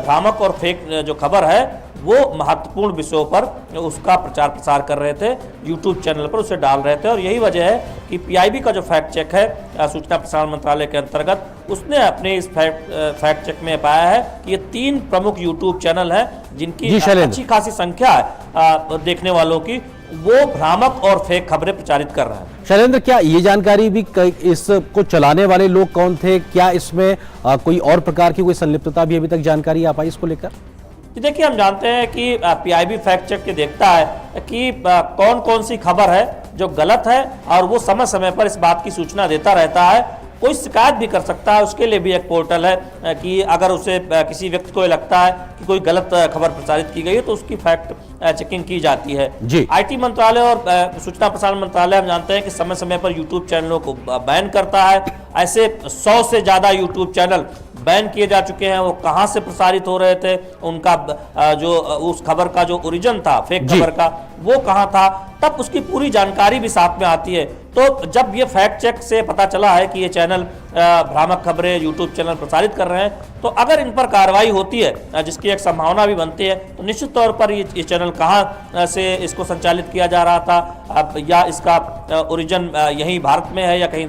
भ्रामक और फेक जो खबर है वो महत्वपूर्ण विषयों पर उसका प्रचार प्रसार कर रहे थे, यूट्यूब चैनल पर उसे डाल रहे थे। और यही वजह है कि पीआईबी का जो फैक्ट चेक है सूचना प्रसारण मंत्रालय के अंतर्गत, उसने अपने इस फैक्ट चेक में पाया है कि ये 3 प्रमुख यूट्यूब चैनल हैं जिनकी अच्छी खासी संख्या है देखने वालों की, वो भ्रामक और फेक खबरें प्रचारित कर रहे हैं। शैलेंद्र, क्या ये जानकारी भी इसको चलाने वाले लोग कौन थे? क्या इसमें कोई और प्रकार की कोई संलिप्तता भी अभी तक जानकारी आ पाई इसको लेकर? देखिए, हम जानते हैं कि पीआईबी फैक्ट चेक के देखता है कि कौन कौन सी खबर है जो गलत है और वो समय समय पर इस बात की सूचना देता रहता है। कोई शिकायत भी कर सकता है, उसके लिए भी एक पोर्टल है कि अगर उसे किसी व्यक्ति को लगता है कि कोई गलत खबर प्रसारित की गई है तो उसकी फैक्ट चेकिंग की जाती है। आईटी मंत्रालय और सूचना प्रसारण मंत्रालय हम जानते हैं कि समय समय पर यूट्यूब चैनलों को बैन करता है। ऐसे 100 से ज्यादा यूट्यूब चैनल बैन किए जा चुके हैं। वो कहां से प्रसारित हो रहे थे, उनका जो उस खबर का जो ओरिजिन था, फेक खबर का, वो कहां था, तब उसकी पूरी जानकारी भी साथ में आती है। तो जब ये फैक्ट चेक से पता चला है कि ये चैनल भ्रामक खबरें यूट्यूब चैनल प्रसारित कर रहे हैं, तो अगर इन पर कार्रवाई होती है, जिसकी एक संभावना भी बनती है, तो निश्चित तौर पर ये चैनल कहां से इसको संचालित किया जा रहा था या इसका ओरिजिन यहीं भारत में है या कहीं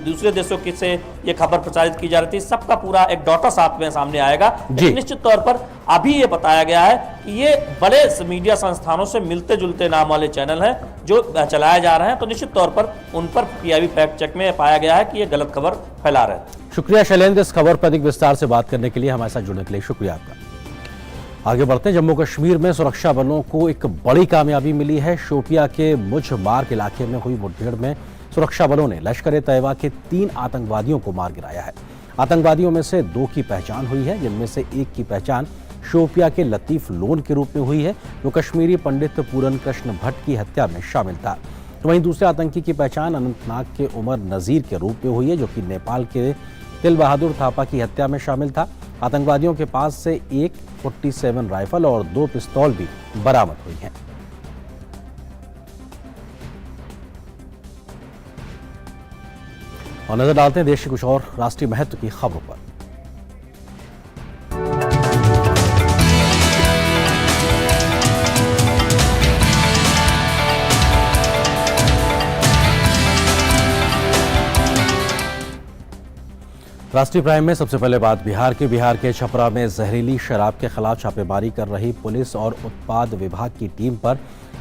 दूसरे देशों की से ये खबर प्रचारित की जा रही थी, सबका पूरा एक डाटा साथ में सामने आएगा। निश्चित तौर पर अभी ये बताया गया है कि ये बड़े मीडिया संस्थानों से मिलते जुलते नाम वाले चैनल हैं जो चलाए जा रहे हैं। तो निश्चित तौर पर उन पर पीआईबी फैक्ट चेक में पाया गया है कि ये गलत खबर फैला रहे हैं। शुक्रिया शैलेंद्र, इस खबर पर अधिक विस्तार से बात करने के लिए, हमारे साथ जुड़ने के लिए शुक्रिया आपका। आगे बढ़ते हैं। जम्मू कश्मीर में सुरक्षा बलों को एक बड़ी कामयाबी मिली है। शोपिया के मुझ मार्ग इलाके में हुई मुठभेड़ में सुरक्षा बलों ने लश्कर ए तैयबा के 3 आतंकवादियों को मार गिराया है। आतंकवादियों में से 2 की पहचान हुई है, जिनमें से एक की पहचान शोपिया के लतीफ लोन के रूप में हुई है, जो कश्मीरी पंडित पूरन कृष्ण भट्ट की हत्या में शामिल था। तो वहीं दूसरे आतंकी की पहचान अनंतनाग के उमर नजीर के रूप में हुई है, जो कि नेपाल के तिल बहादुर थापा की हत्या में शामिल था। आतंकवादियों के पास से एक 47 राइफल और 2 पिस्तौल भी बरामद हुई हैं। और नजर डालते हैं देश की कुछ और राष्ट्रीय महत्व की खबरों पर। राष्ट्रीय प्राइम में सबसे पहले बात बिहार के छपरा में जहरीली शराब के खिलाफ छापेमारी कर रही पुलिस और उत्पाद विभाग की टीम पर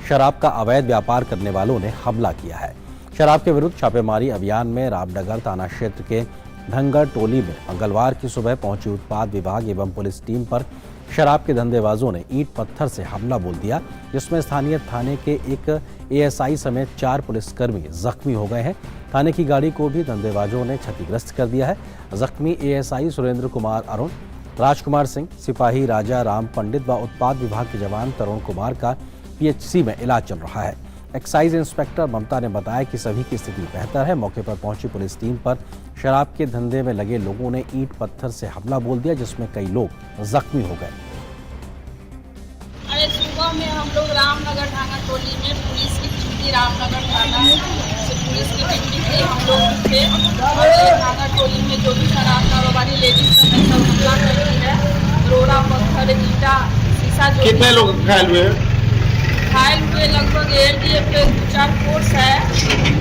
शराब का अवैध व्यापार करने वालों ने हमला किया है। शराब के विरुद्ध छापेमारी अभियान में रामनगर थाना क्षेत्र के धंगर टोली में मंगलवार की सुबह पहुंची उत्पाद विभाग एवं पुलिस टीम पर शराब के धंधेबाजों ने ईंट पत्थर से हमला बोल दिया, जिसमें स्थानीय थाने के एक एएसआई समेत 4 पुलिसकर्मी जख्मी हो गए हैं। थाने की गाड़ी को भी धंधेबाजों ने क्षतिग्रस्त कर दिया है। जख्मी एएसआई सुरेंद्र कुमार अरुण, राजकुमार सिंह, सिपाही राजा राम पंडित व उत्पाद विभाग के जवान तरुण कुमार का पीएचसी में इलाज चल रहा है। एक्साइज इंस्पेक्टर ममता ने बताया कि सभी की स्थिति बेहतर है। मौके पर पहुंची पुलिस टीम पर शराब के धंधे में लगे लोगों ने ईंट पत्थर से हमला बोल दिया, जिसमें कई लोग जख्मी हो गए। अरे सुबह में हम लोग रामनगर थाना टोली में पुलिस की ड्यूटी, रामनगर थाना से पुलिस की ड्यूटी पे हम लोग थे और थाना टोली में जो भी शराब कारोबारी लेडीज सब हमला करती है, रोड़ा पत्थर ईटा अच्छा जो कितने लोग घायल हुए हैं? घायल हुए लगभग एलडीएफ पे 2-4 फोर्स है,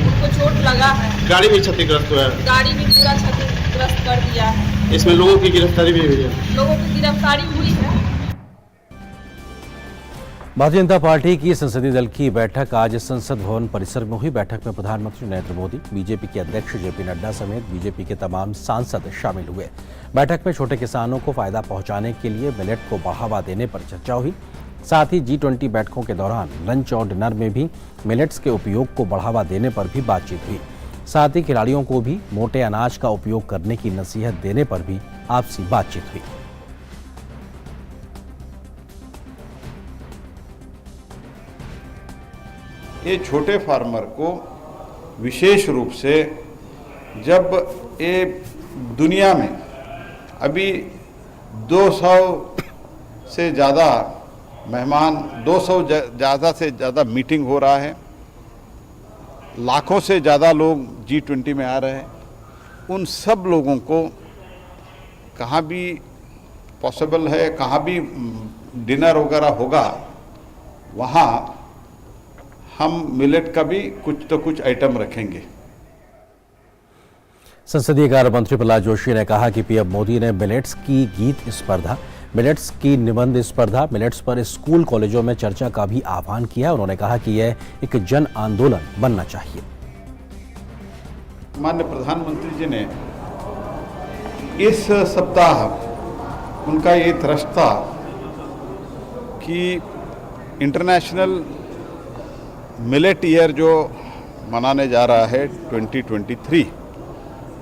उनको चोट लगा है। गाड़ी भी क्षतिग्रस्त हुआ है। गाड़ी भी पूरा क्षतिग्रस्त कर दिया है। इसमें लोगों की गिरफ्तारी भी हुई है। लोगों की गिरफ्तारी हुई है। भारतीय जनता पार्टी की संसदीय दल की बैठक आज संसद भवन परिसर में हुई। बैठक में प्रधानमंत्री नरेंद्र मोदी, बीजेपी के अध्यक्ष जेपी नड्डा समेत बीजेपी के तमाम सांसद शामिल हुए। बैठक में छोटे किसानों को फायदा पहुंचाने के लिए मिलेट को बढ़ावा देने पर चर्चा हुई। साथ ही G20 बैठकों के दौरान लंच और डिनर में भी मिलेट्स के उपयोग को बढ़ावा देने पर भी बातचीत हुई। साथ ही खिलाड़ियों को भी मोटे अनाज का उपयोग करने की नसीहत देने पर भी आपसी बातचीत हुई। ये छोटे फार्मर को विशेष रूप से, जब ये दुनिया में अभी 200 से ज़्यादा मेहमान, 200 ज़्यादा से ज़्यादा मीटिंग हो रहा है, लाखों से ज़्यादा लोग G20 में आ रहे हैं, उन सब लोगों को कहाँ भी पॉसिबल है, कहाँ भी डिनर वगैरह होगा, वहाँ हम मिलेट का भी कुछ तो कुछ आइटम रखेंगे। संसदीय कार्य मंत्री प्रहलाद जोशी ने कहा कि पीएम मोदी ने मिलेट्स की गीत स्पर्धा, मिलेट्स की निबंध स्पर्धा, मिलेट्स पर स्कूल कॉलेजों में चर्चा का भी आह्वान किया। उन्होंने कहा कि यह एक जन आंदोलन बनना चाहिए। माननीय प्रधानमंत्री जी ने इस सप्ताह उनका ये थ्रस्ट था कि इंटरनेशनल मिलेट ईयर जो मनाने जा रहा है 2023,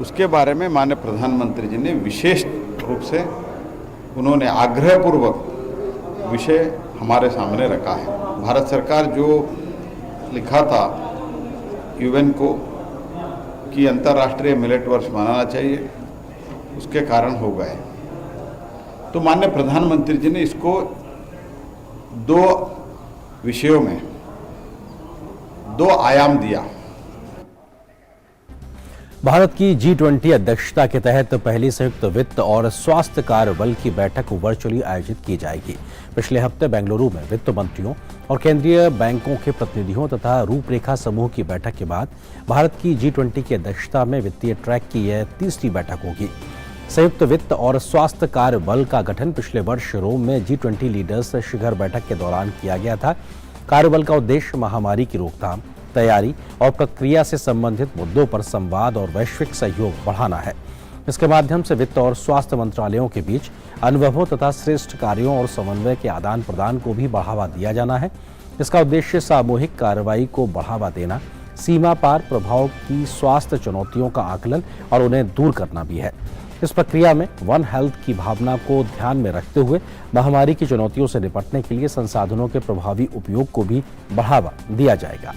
उसके बारे में माननीय प्रधानमंत्री जी ने विशेष रूप से उन्होंने आग्रहपूर्वक विषय हमारे सामने रखा है। भारत सरकार जो लिखा था यूएन को कि अंतर्राष्ट्रीय मिलेट वर्ष मनाना चाहिए, उसके कारण हो गए। तो माननीय प्रधानमंत्री जी ने इसको 2 विषयों में 2 आयाम दिया। भारत की G20 अध्यक्षता के तहत पहली संयुक्त वित्त और स्वास्थ्य कार्य बल की बैठक वर्चुअली आयोजित की जाएगी। पिछले हफ्ते बेंगलुरु में वित्त मंत्रियों और केंद्रीय बैंकों के प्रतिनिधियों तथा रूपरेखा समूह की बैठक के बाद भारत की G20 की अध्यक्षता में वित्तीय ट्रैक की यह तीसरी बैठक होगी। संयुक्त वित्त और स्वास्थ्य कार्य बल का गठन पिछले वर्ष रोम में G20 लीडर्स शिखर बैठक के दौरान किया गया था। कार्यबल का उद्देश्य महामारी की रोकथाम, तैयारी और प्रक्रिया से संबंधित मुद्दों पर संवाद और वैश्विक सहयोग बढ़ाना है। इसके माध्यम से वित्त और स्वास्थ्य मंत्रालयों के बीच अनुभवों तथा श्रेष्ठ कार्यों और समन्वय के आदान प्रदान को भी बढ़ावा दिया जाना है। इसका उद्देश्य सामूहिक कार्रवाई को बढ़ावा देना, सीमा पार प्रभाव की स्वास्थ्य चुनौतियों का आकलन और उन्हें दूर करना भी है। इस प्रक्रिया में वन हेल्थ की भावना को ध्यान में रखते हुए महामारी की चुनौतियों से निपटने के लिए संसाधनों के प्रभावी उपयोग को भी बढ़ावा दिया जाएगा।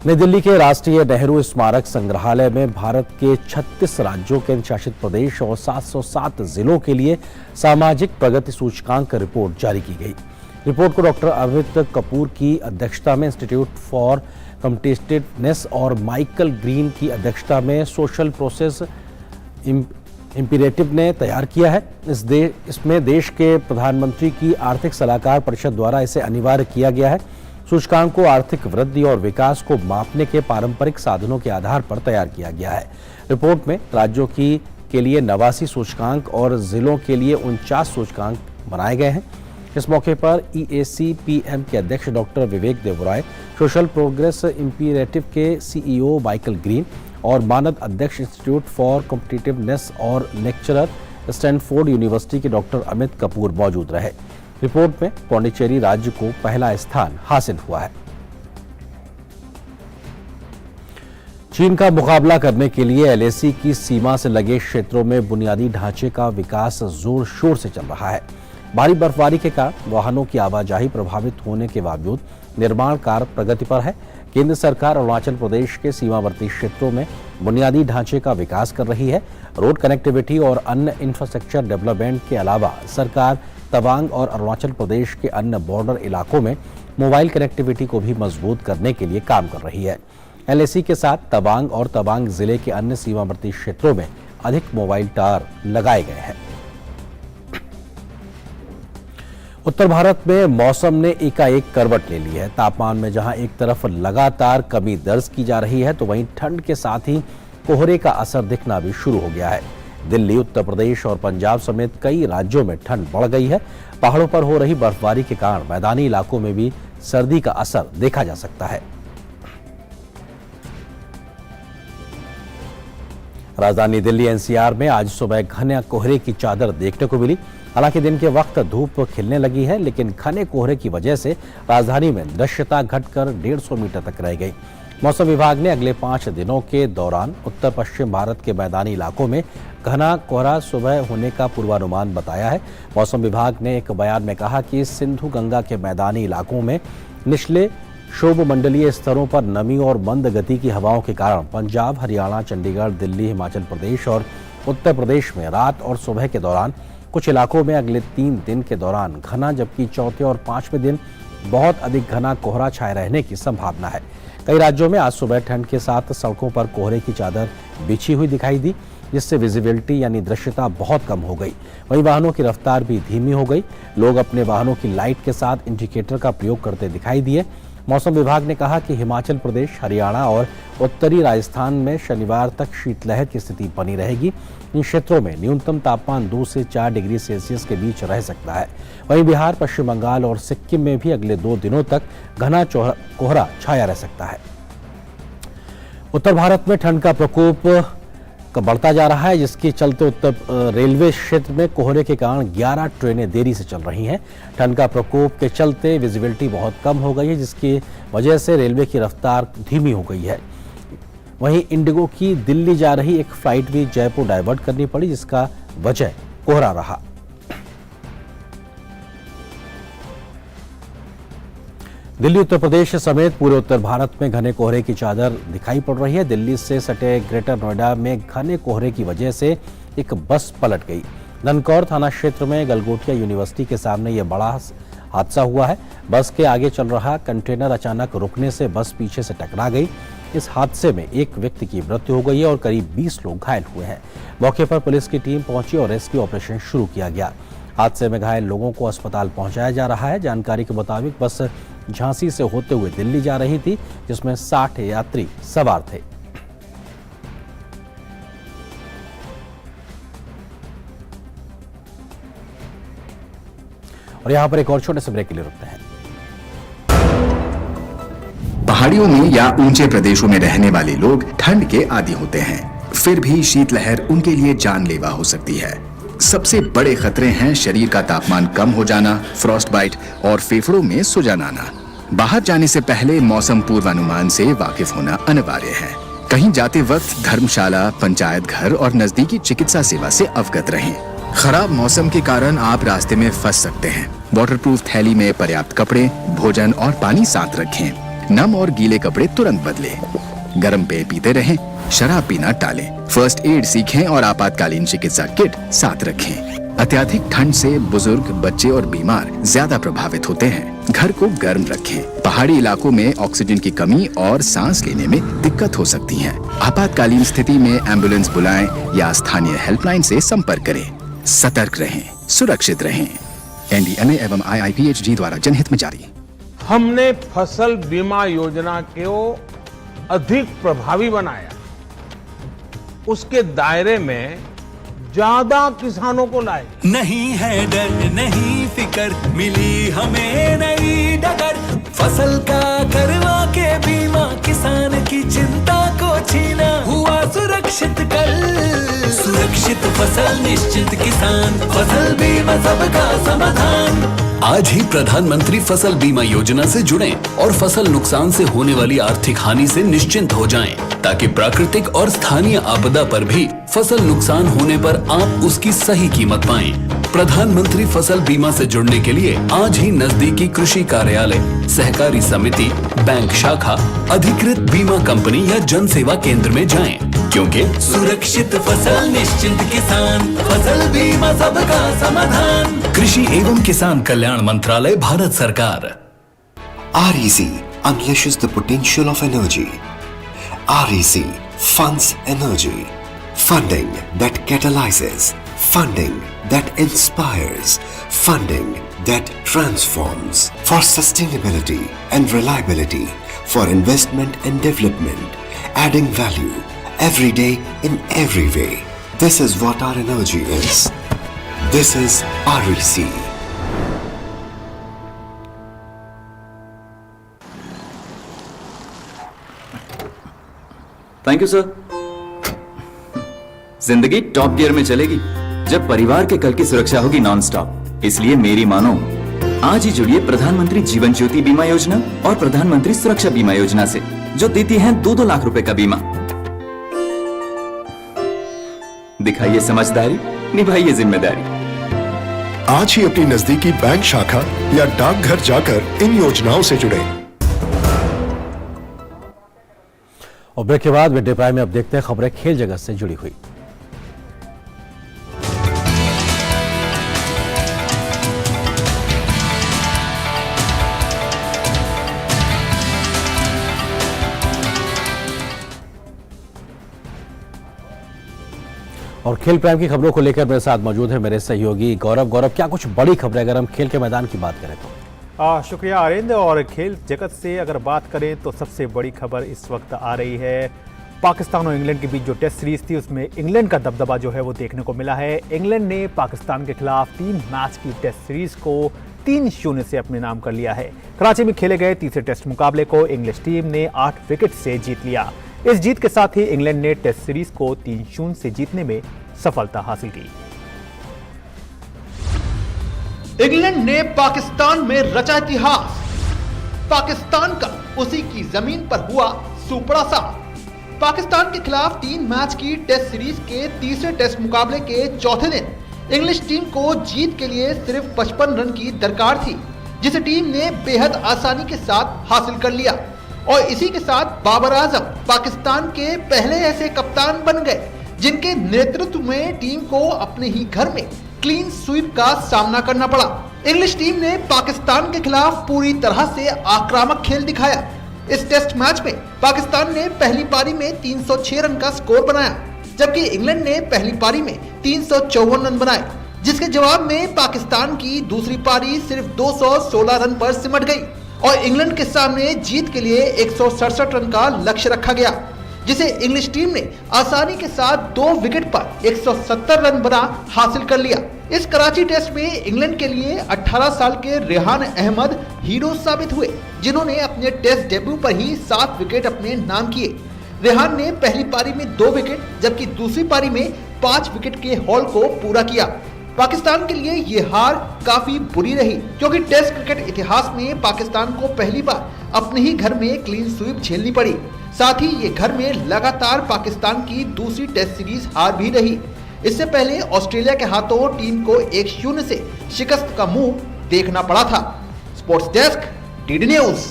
नई दिल्ली के राष्ट्रीय नेहरू स्मारक संग्रहालय में भारत के 36 राज्यों, केंद्र शासित प्रदेश और 707 जिलों के लिए सामाजिक प्रगति सूचकांक रिपोर्ट जारी की गई। रिपोर्ट को डॉक्टर अमित कपूर की अध्यक्षता में इंस्टीट्यूट फॉर कॉम्पिटिटिवनेस और माइकल ग्रीन की अध्यक्षता में सोशल प्रोसेस इंपीरेटिव ने तैयार किया है। इसमें देश के प्रधानमंत्री की आर्थिक सलाहकार परिषद द्वारा इसे अनिवार्य किया गया है। सूचकांक को आर्थिक वृद्धि और विकास को मापने के पारंपरिक साधनों के आधार पर तैयार किया गया है। रिपोर्ट में राज्यों के लिए 89 सूचकांक और जिलों के लिए 49 सूचकांक बनाए गए हैं। इस मौके पर EACPM के अध्यक्ष डॉक्टर विवेक देवराय, सोशल प्रोग्रेस इंपीरेटिव के CEO माइकल ग्रीन और मानद अध्यक्ष इंस्टीट्यूट फॉर कॉम्पिटिटिवनेस और लेक्चरर स्टैनफोर्ड यूनिवर्सिटी के डॉक्टर अमित कपूर मौजूद रहे। रिपोर्ट में पौंडीचेरी राज्य को पहला स्थान हासिल हुआ है। चीन का मुकाबला करने के लिए LAC की सीमा से लगे क्षेत्रों में बुनियादी ढांचे का विकास जोर शोर से चल रहा है। भारी बर्फबारी के कारण वाहनों की आवाजाही प्रभावित होने के बावजूद निर्माण कार्य प्रगति पर है। केंद्र सरकार अरुणाचल प्रदेश के सीमावर्ती क्षेत्रों में बुनियादी ढांचे का विकास कर रही है। रोड कनेक्टिविटी और अन्य इंफ्रास्ट्रक्चर डेवलपमेंट के अलावा सरकार तवांग और अरुणाचल प्रदेश के अन्य बॉर्डर इलाकों में मोबाइल कनेक्टिविटी को भी मजबूत करने के लिए काम कर रही है। LAC के साथ तवांग और तवांग जिले के अन्य सीमावर्ती क्षेत्रों में अधिक मोबाइल टावर लगाए गए हैं। उत्तर भारत में मौसम ने एकाएक करवट ले ली है। तापमान में जहां एक तरफ लगातार कमी दर्ज की जा रही है, तो वहीं ठंड के साथ ही कोहरे का असर दिखना भी शुरू हो गया है। दिल्ली, उत्तर प्रदेश और पंजाब समेत कई राज्यों में ठंड बढ़ गई है। पहाड़ों पर हो रही बर्फबारी के कारण मैदानी इलाकों में भी सर्दी का असर देखा जा सकता है। राजधानी दिल्ली एनसीआर में आज सुबह घने कोहरे की चादर देखने को मिली। हालांकि दिन के वक्त धूप खिलने लगी है, लेकिन घने कोहरे की वजह से राजधानी में दृश्यता घटकर 150 मीटर तक रह गई। मौसम विभाग ने अगले 5 दिनों के दौरान उत्तर पश्चिम भारत के मैदानी इलाकों में घना कोहरा सुबह होने का पूर्वानुमान बताया है। मौसम विभाग ने एक बयान में कहा कि सिंधु गंगा के मैदानी इलाकों में निचले क्षोभमंडलीय स्तरों पर नमी और मंद गति की हवाओं के कारण पंजाब, हरियाणा, चंडीगढ़, दिल्ली, हिमाचल प्रदेश और उत्तर प्रदेश में रात और सुबह के दौरान कुछ इलाकों में अगले 3 दिन के दौरान घना, जबकि चौथे और 5वें दिन बहुत अधिक घना कोहरा छाए रहने की संभावना है। कई राज्यों में आज सुबह ठंड के साथ सड़कों पर कोहरे की चादर बिछी हुई दिखाई दी, जिससे विजिबिलिटी यानी दृश्यता बहुत कम हो गई। वहीं वाहनों की रफ्तार भी धीमी हो गई। लोग अपने वाहनों की लाइट के साथ इंडिकेटर का प्रयोग करते दिखाई दिए। मौसम विभाग ने कहा कि हिमाचल प्रदेश, हरियाणा और उत्तरी राजस्थान में शनिवार तक शीतलहर की स्थिति बनी रहेगी। इन क्षेत्रों में न्यूनतम तापमान 2 से 4 डिग्री सेल्सियस के बीच रह सकता है। वहीं बिहार, पश्चिम बंगाल और सिक्किम में भी अगले 2 दिनों तक घना कोहरा छाया रह सकता है। उत्तर भारत में ठंड का प्रकोप बढ़ता जा रहा है, जिसके चलते उत्तर रेलवे क्षेत्र में कोहरे के कारण 11 ट्रेनें देरी से चल रही हैं। ठंड का प्रकोप के चलते विजिबिलिटी बहुत कम हो गई है, जिसकी वजह से रेलवे की रफ्तार धीमी हो गई है। वहीं इंडिगो की दिल्ली जा रही एक फ्लाइट भी जयपुर डाइवर्ट करनी पड़ी, जिसका वजह कोहरा रहा। दिल्ली, उत्तर प्रदेश समेत पूरे उत्तर भारत में घने कोहरे की चादर दिखाई पड़ रही है। दिल्ली से सटे ग्रेटर नोएडा में घने कोहरे की वजह से एक बस पलट गई। ननकौर थाना क्षेत्र में गलगोटिया यूनिवर्सिटी के सामने यह बड़ा हादसा हुआ है। बस के आगे चल रहा कंटेनर अचानक रुकने से बस पीछे से टकरा गई। इस हादसे में एक व्यक्ति की मृत्यु हो गई है और करीब 20 लोग घायल हुए हैं। मौके पर पुलिस की टीम पहुंची और रेस्क्यू ऑपरेशन शुरू किया गया। हादसे में घायल लोगों को अस्पताल पहुंचाया जा रहा है। जानकारी के मुताबिक बस झांसी से होते हुए दिल्ली जा रही थी, जिसमें 60 यात्री सवार थे। और यहां पर एक और छोटे से ब्रेक के लिए रुकते हैं। पहाड़ियों में या ऊंचे प्रदेशों में रहने वाले लोग ठंड के आदी होते हैं, फिर भी शीतलहर उनके लिए जानलेवा हो सकती है। सबसे बड़े खतरे हैं शरीर का तापमान कम हो जाना, फ्रॉस्ट बाइट और फेफड़ों में सुजन आना। बाहर जाने से पहले मौसम पूर्वानुमान से वाकिफ होना अनिवार्य है। कहीं जाते वक्त धर्मशाला, पंचायत घर और नजदीकी चिकित्सा सेवा से अवगत रहें। खराब मौसम के कारण आप रास्ते में फंस सकते हैं। वाटरप्रूफ थैली में पर्याप्त कपड़े, भोजन और पानी साथ रखें। नम और गीले कपड़े तुरंत बदलें। गर्म पेय पीते रहें। शराब पीना टालें। फर्स्ट एड सीखें और आपातकालीन चिकित्सा किट साथ रखें। अत्यधिक ठंड से बुजुर्ग, बच्चे और बीमार ज्यादा प्रभावित होते हैं। घर को गर्म रखें। पहाड़ी इलाकों में ऑक्सीजन की कमी और सांस लेने में दिक्कत हो सकती है। आपातकालीन स्थिति में एम्बुलेंस बुलाएं या स्थानीय हेल्पलाइन से संपर्क करें। सतर्क रहें, सुरक्षित रहें। एनडीएमए एवं IIPHG द्वारा जनहित में जारी। हमने फसल बीमा योजना को अधिक प्रभावी बनाया, उसके दायरे में ज्यादा किसानों को लाए। नहीं है डर, नहीं फिकर, मिली हमें नई डगर। फसल का करवा के बीमा किसान की चिंता को छीना। हुआ सुरक्षित कल, सुरक्षित फसल निश्चित किसान। फसल बीमा सबका समाधान। आज ही प्रधानमंत्री फसल बीमा योजना से जुड़ें और फसल नुकसान से होने वाली आर्थिक हानि से निश्चिंत हो जाएं, ताकि प्राकृतिक और स्थानीय आपदा पर भी फसल नुकसान होने पर आप उसकी सही कीमत पाएं। प्रधानमंत्री फसल बीमा से जुड़ने के लिए आज ही नजदीकी कृषि कार्यालय, सहकारी समिति, बैंक शाखा, अधिकृत बीमा कंपनी या जन सेवा केंद्र में जाएं, क्योंकि सुरक्षित फसल निश्चिंत किसान। फसल बीमा सबका समाधान। कृषि एवं किसान कल्याण मंत्रालय, भारत सरकार। REC unleashes the potential of energy. REC funds energy. Funding that catalyzes. Funding that inspires. Funding that transforms, for sustainability and reliability, for investment and development, adding value every day in every way. This is what our energy is. This is REC. Thank you sir. जिंदगी top gear में चलेगी जब परिवार के कल की सुरक्षा होगी नॉन स्टॉप। इसलिए मेरी मानो, आज ही जुड़िए प्रधानमंत्री जीवन ज्योति बीमा योजना और प्रधानमंत्री सुरक्षा बीमा योजना से, जो देती हैं 2-2 लाख रुपए का बीमा। दिखाइए समझदारी, निभाइए जिम्मेदारी। आज ही अपनी नजदीकी बैंक शाखा या डाकघर जाकर इन योजनाओं से जुड़ें। और ब्रेक के बाद मिड डे प्राइम में अब देखते हैं खबरें खेल जगत से जुड़ी हुई। और खेल प्राइम की खबरों को लेकर मेरे साथ मौजूद है मेरे सहयोगी गौरव। गौरव, क्या कुछ बड़ी खबरें अगर हम खेल के मैदान की बात करें तो? शुक्रिया अरिंद। और खेल जगत से अगर बात करें तो सबसे बड़ी खबर इस वक्त आ रही है पाकिस्तान और इंग्लैंड के बीच जो टेस्ट सीरीज थी उसमें इंग्लैंड का दबदबा जो है वो देखने को मिला है। इंग्लैंड ने पाकिस्तान के खिलाफ 3 मैच की टेस्ट सीरीज को 3-0 से अपने नाम कर लिया है। कराची में खेले गए तीसरे टेस्ट मुकाबले को इंग्लिश टीम ने 8 विकेट से जीत लिया। इस जीत के साथ ही इंग्लैंड ने टेस्ट सीरीज को 3-0 से जीतने में सफलता हासिल की। इंग्लैंड ने पाकिस्तान में रचा इतिहास। पाकिस्तान का उसी की जमीन पर हुआ सुपड़ा साफ। पाकिस्तान के खिलाफ 3 मैच की टेस्ट सीरीज के तीसरे टेस्ट मुकाबले के चौथे दिन इंग्लिश टीम को जीत के लिए सिर्फ 55 रन की दरकार थी, जिसे टीम ने बेहद आसानी के साथ हासिल कर लिया। और इसी के साथ बाबर आजम पाकिस्तान के पहले ऐसे कप्तान बन गए जिनके नेतृत्व में टीम को अपने ही घर में क्लीन स्वीप का सामना करना पड़ा। इंग्लिश टीम ने पाकिस्तान के खिलाफ पूरी तरह से आक्रामक खेल दिखाया। इस टेस्ट मैच में पाकिस्तान ने पहली पारी में 306 रन का स्कोर बनाया, जबकि इंग्लैंड ने पहली पारी में 354 रन बनाए, जिसके जवाब में पाकिस्तान की दूसरी पारी सिर्फ 216 रन पर सिमट गई और इंग्लैंड के सामने जीत के लिए 167 रन का लक्ष्य रखा गया, जिसे इंग्लिश टीम ने आसानी के साथ 2 विकेट पर 170 रन बना हासिल कर लिया। इस कराची टेस्ट में इंग्लैंड के लिए 18 साल के रेहान अहमद हीरो साबित हुए, जिन्होंने अपने टेस्ट डेब्यू पर ही 7 विकेट अपने नाम किए। रेहान ने पहली पारी में 2 विकेट जबकि दूसरी पारी में 5 विकेट के हॉल को पूरा किया। पाकिस्तान के लिए ये हार काफी बुरी रही, क्योंकि टेस्ट क्रिकेट इतिहास में पाकिस्तान को पहली बार अपने ही घर में क्लीन स्वीप झेलनी पड़ी। साथ ही ये घर में लगातार पाकिस्तान की दूसरी टेस्ट सीरीज हार भी रही। इससे पहले ऑस्ट्रेलिया के हाथों टीम को 1-0 से शिकस्त का मुंह देखना पड़ा था। Sports desk, DD news.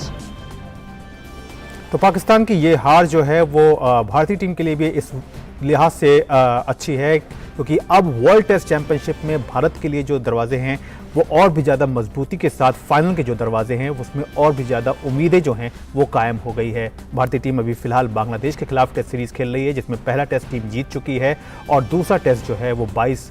तो पाकिस्तान की ये हार जो है वो भारतीय टीम के लिए भी इस लिहाज से अच्छी है, क्योंकि अब वर्ल्ड टेस्ट चैंपियनशिप में भारत के लिए जो दरवाजे हैं वो और भी ज़्यादा मजबूती के साथ, फाइनल के जो दरवाजे हैं उसमें और भी ज़्यादा उम्मीदें जो हैं वो कायम हो गई है। भारतीय टीम अभी फिलहाल बांग्लादेश के खिलाफ टेस्ट सीरीज़ खेल रही है, जिसमें पहला टेस्ट टीम जीत चुकी है और दूसरा टेस्ट जो है वो 22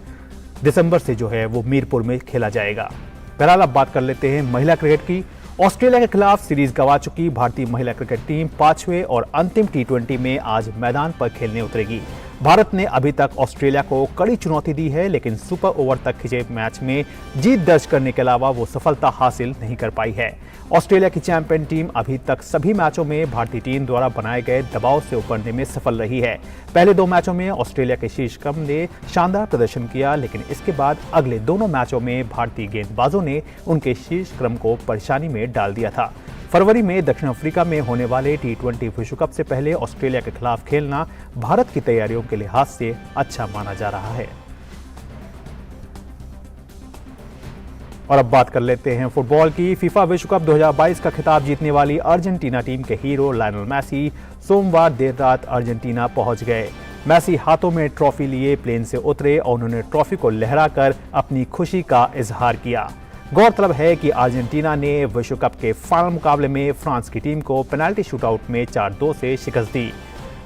दिसंबर से जो है वो मीरपुर में खेला जाएगा। बहरहाल अब बात कर लेते हैं महिला क्रिकेट की। ऑस्ट्रेलिया के खिलाफ सीरीज गंवा चुकी भारतीय महिला क्रिकेट टीम 5वें और अंतिम T20 में आज मैदान पर खेलने उतरेगी। भारत ने अभी तक ऑस्ट्रेलिया को कड़ी चुनौती दी है, लेकिन सुपर ओवर तक खिंचे मैच में जीत दर्ज करने के अलावा वो सफलता हासिल नहीं कर पाई है। ऑस्ट्रेलिया की चैंपियन टीम अभी तक सभी मैचों में भारतीय टीम द्वारा बनाए गए दबाव से उबरने में सफल रही है। पहले 2 मैचों में ऑस्ट्रेलिया के शीर्ष क्रम ने शानदार प्रदर्शन किया, लेकिन इसके बाद अगले दोनों मैचों में भारतीय गेंदबाजों ने उनके शीर्ष क्रम को परेशानी में डाल दिया था। फरवरी में दक्षिण अफ्रीका में होने वाले T20 विश्व कप से पहले ऑस्ट्रेलिया के खिलाफ खेलना भारत की तैयारियों के लिहाज से अच्छा माना जा रहा है। और अब बात कर लेते हैं फुटबॉल की। फीफा विश्व कप 2022 का खिताब जीतने वाली अर्जेंटीना टीम के हीरो लायनल मेसी सोमवार देर रात अर्जेंटीना पहुंच गए। मेसी हाथों में ट्रॉफी लिए प्लेन से उतरे और उन्होंने ट्रॉफी को लहराकर अपनी खुशी का इजहार किया। गौरतलब है कि अर्जेंटीना ने विश्व कप के फाइनल मुकाबले में फ्रांस की टीम को पेनाल्टी शूटआउट में 4-2 से शिकस्त दी।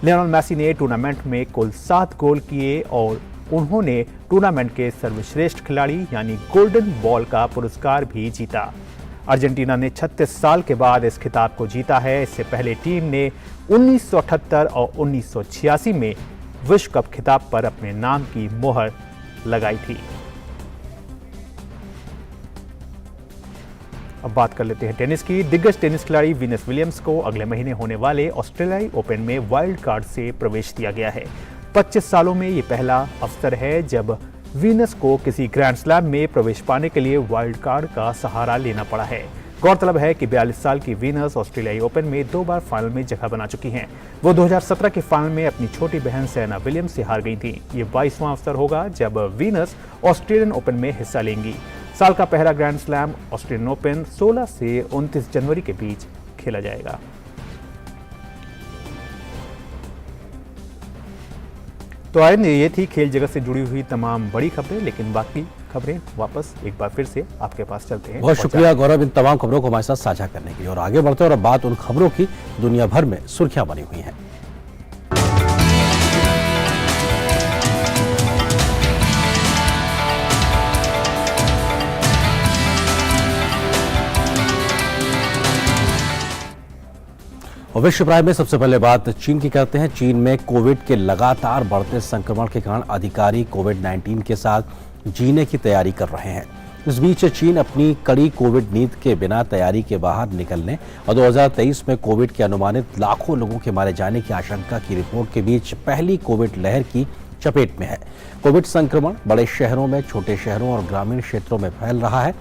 लियोनेल मेसी ने टूर्नामेंट में कुल 7 गोल किए और उन्होंने टूर्नामेंट के सर्वश्रेष्ठ खिलाड़ी यानी गोल्डन बॉल का पुरस्कार भी जीता। अर्जेंटीना ने 36 साल के बाद इस खिताब को जीता है। इससे पहले टीम ने 1978 और 1986 में विश्व कप खिताब पर अपने नाम की मोहर लगाई थी। अब बात कर लेते हैं टेनिस की। दिग्गज टेनिस खिलाड़ी वीनस विलियम्स को अगले महीने होने वाले ऑस्ट्रेलियाई ओपन में वाइल्ड कार्ड से प्रवेश दिया गया है। 25 सालों में ये पहला अवसर है जब वीनस को किसी ग्रैंड स्लैम में प्रवेश पाने के लिए वाइल्ड कार्ड का सहारा लेना पड़ा है। गौरतलब है कि 42 साल की वीनस ऑस्ट्रेलियाई ओपन में 2 बार फाइनल में जगह बना चुकी हैं। वो 2017 के फाइनल में अपनी छोटी बहन सेरेना विलियम्स से हार गई थी। ये 22वां अवसर होगा जब वीनस ऑस्ट्रेलियन ओपन में हिस्सा लेंगी। साल का पहला ग्रैंड स्लैम ऑस्ट्रेलियन ओपन 16 से 29 जनवरी के बीच खेला जाएगा। तो आज ये थी खेल जगत से जुड़ी हुई तमाम बड़ी खबरें, लेकिन बाकी खबरें वापस एक बार फिर से आपके पास चलते हैं। बहुत शुक्रिया गौरव इन तमाम खबरों को हमारे साथ साझा करने के लिए। और आगे बढ़ते हैं और अब बात उन खबरों की दुनिया भर में सुर्खियां बनी हुई हैं। और विश्व प्राइम में सबसे पहले बात चीन की करते हैं। चीन में कोविड के लगातार बढ़ते संक्रमण के कारण अधिकारी कोविड-19 के साथ जीने की तैयारी कर रहे हैं। इस बीच चीन अपनी कड़ी कोविड नीति के बिना तैयारी के बाहर निकलने और 2023 में कोविड के अनुमानित लाखों लोगों के मारे जाने की आशंका की रिपोर्ट के बीच पहली कोविड लहर की चपेट में है। कोविड संक्रमण बड़े शहरों में, छोटे शहरों और ग्रामीण क्षेत्रों में फैल रहा है।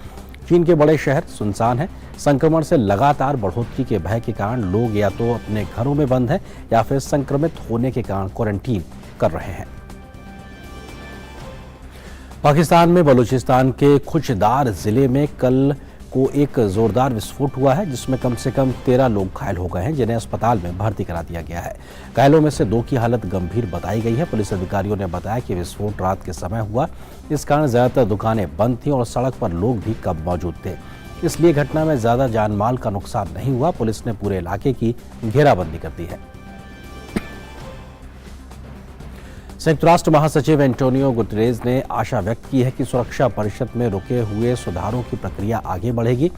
चीन के बड़े शहर सुनसान हैं। संक्रमण से लगातार बढ़ोतरी के भय के कारण लोग या तो अपने घरों में बंद हैं या फिर संक्रमित होने के कारण क्वारंटीन कर रहे हैं। पाकिस्तान में बलूचिस्तान के खुचदार जिले में कल को एक जोरदार विस्फोट हुआ है, जिसमें कम से कम 13 लोग घायल हो गए हैं, जिन्हें अस्पताल में भर्ती करा दिया गया है। घायलों में से 2 की हालत गंभीर बताई गई है। पुलिस अधिकारियों ने बताया कि विस्फोट रात के समय हुआ। इस कारण ज्यादातर दुकानें बंद थीं और सड़क पर लोग भी कम मौजूद थे, इसलिए घटना में ज्यादा जान माल का नुकसान नहीं हुआ। पुलिस ने पूरे इलाके की घेराबंदी कर दी है। संयुक्त राष्ट्र महासचिव एंटोनियो गुटेरेस ने आशा व्यक्त की है कि सुरक्षा परिषद में रुके हुए सुधारों की प्रक्रिया आगे बढ़ेगी।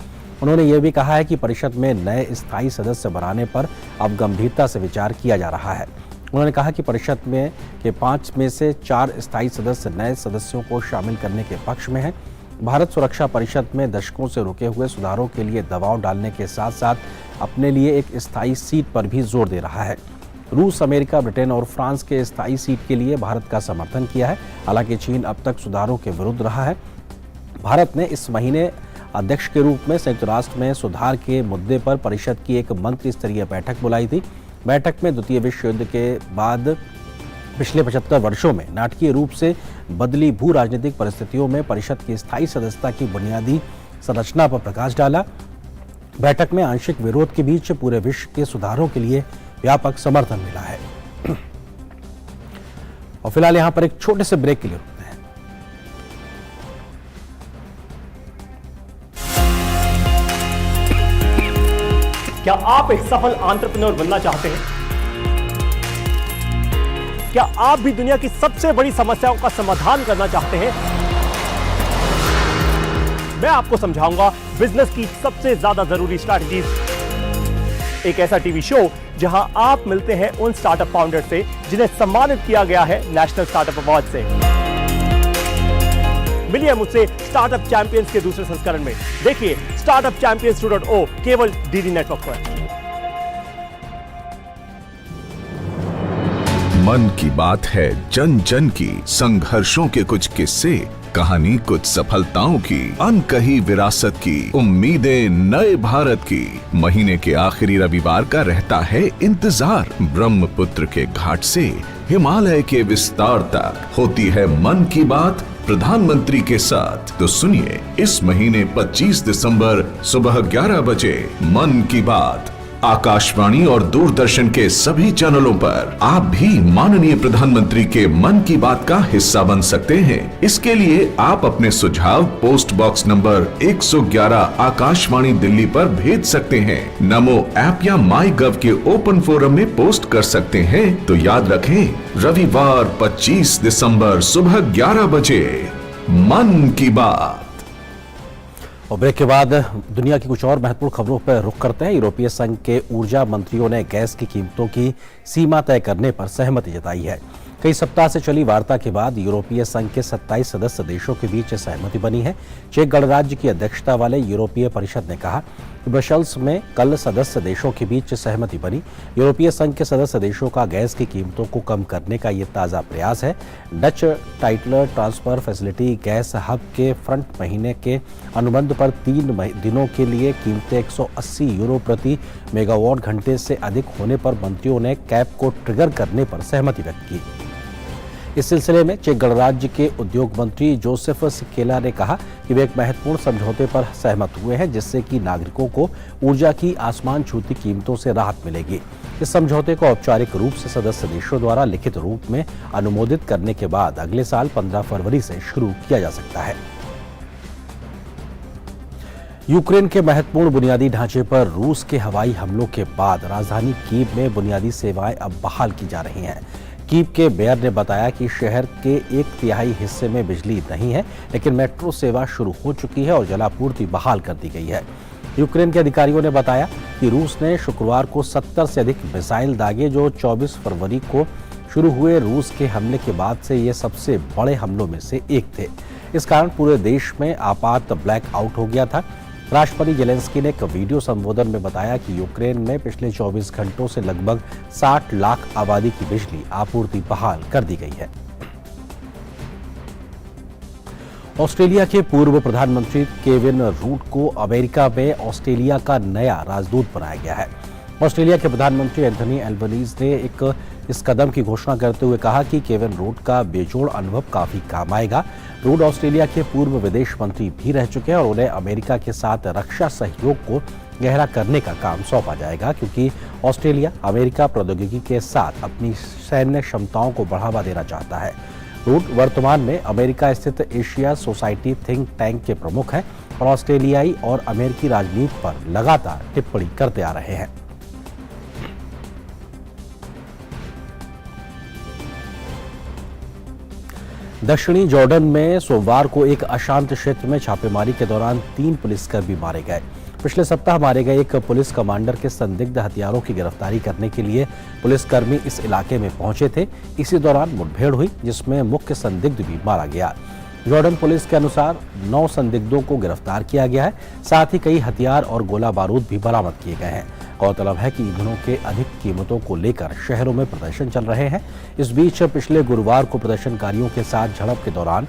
उन्होंने ये भी कहा है कि परिषद में नए स्थायी सदस्य बनाने पर अब गंभीरता से विचार किया जा रहा है। उन्होंने कहा कि परिषद में के 5 में से 4 स्थायी सदस्य नए सदस्यों को शामिल करने के पक्ष में हैं। भारत सुरक्षा परिषद में दशकों से रुके हुए सुधारों के लिए दबाव डालने के साथ साथ अपने लिए एक स्थायी सीट पर भी जोर दे रहा है। रूस, अमेरिका, ब्रिटेन और फ्रांस के स्थायी सीट के लिए भारत का समर्थन किया है। हालांकि चीन अब तक सुधारों के विरुद्ध रहा है। भारत ने इस महीने अध्यक्ष के रूप में संयुक्त राष्ट्र में सुधार के मुद्दे पर परिषद की एक मंत्री स्तरीय बैठक बुलाई थी। बैठक में द्वितीय विश्व युद्ध के बाद पिछले 75 वर्षों में नाटकीय रूप से बदली भू राजनीतिक परिस्थितियों में परिषद की स्थायी सदस्यता की बुनियादी संरचना पर प्रकाश डाला। बैठक में आंशिक विरोध के बीच पूरे विश्व के सुधारों के लिए व्यापक समर्थन मिला है। और फिलहाल यहां पर एक छोटे से ब्रेक के लिए रुकते हैं। क्या आप एक सफल एंटरप्रेन्योर बनना चाहते हैं? क्या आप भी दुनिया की सबसे बड़ी समस्याओं का समाधान करना चाहते हैं? मैं आपको समझाऊंगा बिजनेस की सबसे ज्यादा जरूरी स्ट्रैटेजीज। एक ऐसा टीवी शो जहां आप मिलते हैं उन स्टार्टअप फाउंडर से जिन्हें सम्मानित किया गया है नेशनल स्टार्टअप अवार्ड से। मिलिए मुझसे स्टार्टअप चैंपियंस के दूसरे संस्करण में। देखिए स्टार्टअप चैंपियंस 2.0 केवल डीडी नेटवर्क पर। मन की बात है जन जन की, संघर्षों के कुछ किस्से, कहानी कुछ सफलताओं की, अनकही विरासत की, उम्मीदें नए भारत की। महीने के आखिरी रविवार का रहता है इंतजार। ब्रह्मपुत्र के घाट से हिमालय के विस्तार तक होती है मन की बात प्रधानमंत्री के साथ। तो सुनिए इस महीने 25 दिसंबर सुबह 11 बजे मन की बात आकाशवाणी और दूरदर्शन के सभी चैनलों पर आप भी माननीय प्रधानमंत्री के मन की बात का हिस्सा बन सकते हैं। इसके लिए आप अपने सुझाव post box number 111 Akashvani Delhi पर भेज सकते हैं। नमो ऐप या माई गव के ओपन फोरम में पोस्ट कर सकते हैं। तो याद रखें, रविवार 25 दिसंबर सुबह 11 बजे मन की बात। और ब्रेक के बाद दुनिया की कुछ और महत्वपूर्ण खबरों पर रुख करते हैं। यूरोपीय संघ के ऊर्जा मंत्रियों ने गैस की कीमतों की सीमा तय करने पर सहमति जताई है। कई सप्ताह से चली वार्ता के बाद यूरोपीय संघ के 27 सदस्य देशों के बीच सहमति बनी है। चेक गणराज्य की अध्यक्षता वाले यूरोपीय परिषद ने कहा कि ब्रसेल्स में कल सदस्य देशों के बीच सहमति बनी। यूरोपीय संघ के सदस्य देशों का गैस की कीमतों को कम करने का ये ताज़ा प्रयास है। Dutch Tytler transfer facility gas hub के फ्रंट महीने के अनुबंध पर 3 दिनों के लिए कीमतें 180 यूरो प्रति मेगावाट घंटे से अधिक होने पर मंत्रियों ने कैप को ट्रिगर करने पर सहमति व्यक्त की। इस सिलसिले में चेक गणराज्य के उद्योग मंत्री जोसेफ सिकेला ने कहा कि वे एक महत्वपूर्ण समझौते पर सहमत हुए हैं, जिससे कि नागरिकों को ऊर्जा की आसमान छूती कीमतों से राहत मिलेगी। इस समझौते को औपचारिक रूप से सदस्य देशों द्वारा लिखित रूप में अनुमोदित करने के बाद अगले साल 15 फरवरी से शुरू किया जा सकता है। यूक्रेन के महत्वपूर्ण बुनियादी ढांचे पर रूस के हवाई हमलों के बाद राजधानी कीव में बुनियादी सेवाएं अब बहाल की जा रही हैं। कीव के मेयर ने बताया कि शहर के 1/3 हिस्से में बिजली नहीं है, लेकिन मेट्रो सेवा शुरू हो चुकी है और जलापूर्ति बहाल कर दी गई है। यूक्रेन के अधिकारियों ने बताया कि रूस ने शुक्रवार को 70 से अधिक मिसाइल दागे, जो 24 फरवरी को शुरू हुए रूस के हमले के बाद से ये सबसे बड़े हमलों में से एक थे। इस कारण पूरे देश में आपात ब्लैक आउट हो गया था। राष्ट्रपति जेलेंस्की ने एक वीडियो संबोधन में बताया कि यूक्रेन में पिछले 24 घंटों से लगभग 60 लाख आबादी की बिजली आपूर्ति बहाल कर दी गई है। ऑस्ट्रेलिया के पूर्व प्रधानमंत्री केविन रूट को अमेरिका में ऑस्ट्रेलिया का नया राजदूत बनाया गया है। ऑस्ट्रेलिया के प्रधानमंत्री एंथनी एल्बनीज ने इस कदम की घोषणा करते हुए कहा कि केविन रूट का बेजोड़ अनुभव काफी काम आएगा। रूट ऑस्ट्रेलिया के पूर्व विदेश मंत्री भी रह चुके हैं और उन्हें अमेरिका के साथ रक्षा सहयोग को गहरा करने का काम सौंपा जाएगा, क्योंकि ऑस्ट्रेलिया अमेरिका प्रौद्योगिकी के साथ अपनी सैन्य क्षमताओं को बढ़ावा देना चाहता है। रूट वर्तमान में अमेरिका स्थित एशिया सोसाइटी थिंक टैंक के प्रमुख हैं और ऑस्ट्रेलियाई और अमेरिकी राजनीति पर लगातार टिप्पणी करते आ रहे हैं। दक्षिणी जॉर्डन में सोमवार को एक अशांत क्षेत्र में छापेमारी के दौरान 3 पुलिसकर्मी मारे गए। पिछले सप्ताह मारे गए एक पुलिस कमांडर के संदिग्ध हथियारों की गिरफ्तारी करने के लिए पुलिसकर्मी इस इलाके में पहुंचे थे। इसी दौरान मुठभेड़ हुई, जिसमें मुख्य संदिग्ध भी मारा गया। जॉर्डन पुलिस के अनुसार 9 संदिग्धों को गिरफ्तार किया गया है। साथ ही कई हथियार और गोला बारूद भी बरामद किए गए हैं। गौरतलब है कि ईंधनों के अधिक कीमतों को लेकर शहरों में प्रदर्शन चल रहे हैं। इस बीच पिछले गुरुवार को प्रदर्शनकारियों के साथ झड़प के दौरान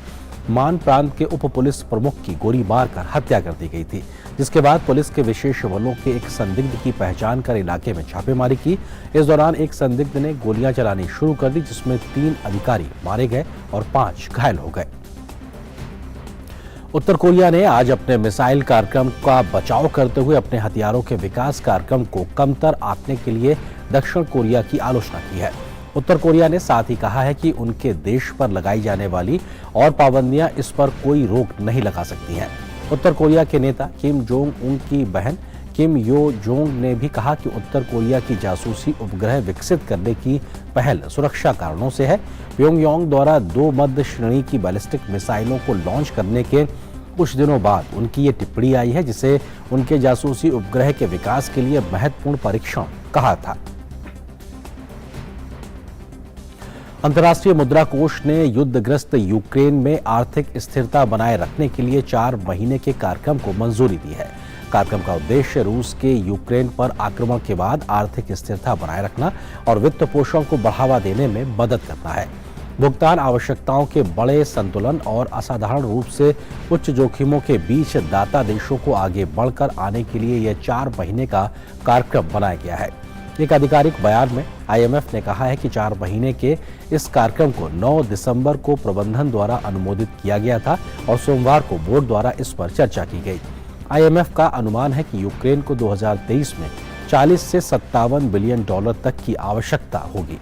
मान प्रांत के उप पुलिस प्रमुख की गोली मारकर हत्या कर दी गई थी, जिसके बाद पुलिस के विशेष बलों के एक संदिग्ध की पहचान कर इलाके में छापेमारी की। इस दौरान एक संदिग्ध ने गोलियां चलानी शुरू कर दी, जिसमें 3 अधिकारी मारे गए और 5 घायल हो गए। उत्तर कोरिया ने आज अपने मिसाइल कार्यक्रम का बचाव करते हुए अपने हथियारों के विकास कार्यक्रम को कमतर आंकने के लिए दक्षिण कोरिया की आलोचना की है। उत्तर कोरिया ने साथ ही कहा है कि उनके देश पर लगाई जाने वाली और पाबंदियां इस पर कोई रोक नहीं लगा सकती हैं। उत्तर कोरिया के नेता किम जोंग उन की बहन किम यो जोंग ने भी कहा कि उत्तर कोरिया की जासूसी उपग्रह विकसित करने की पहल सुरक्षा कारणों से है। प्योंगयांग द्वारा 2 मध्य श्रेणी की बैलिस्टिक मिसाइलों को लॉन्च करने के कुछ दिनों बाद उनकी ये टिप्पणी आई है, जिसे उनके जासूसी उपग्रह के विकास के लिए महत्वपूर्ण परीक्षण कहा था। अंतर्राष्ट्रीय मुद्रा कोष ने युद्धग्रस्त यूक्रेन में आर्थिक स्थिरता बनाए रखने के लिए 4 महीने के कार्यक्रम को मंजूरी दी है। कार्यक्रम का उद्देश्य रूस के यूक्रेन पर आक्रमण के बाद आर्थिक स्थिरता बनाए रखना और वित्त पोषण को बढ़ावा देने में मदद करना है। भुगतान आवश्यकताओं के बड़े संतुलन और असाधारण रूप से उच्च जोखिमों के बीच दाता देशों को आगे बढ़कर आने के लिए यह 4 महीने का कार्यक्रम बनाया गया है। एक आधिकारिक बयान में IMF ने कहा है कि 4 महीने के इस कार्यक्रम को 9 दिसंबर को प्रबंधन द्वारा अनुमोदित किया गया था और सोमवार को बोर्ड द्वारा इस पर चर्चा की गई। IMF का अनुमान है कि यूक्रेन को 2023 में 40 से 57 बिलियन डॉलर तक की आवश्यकता होगी।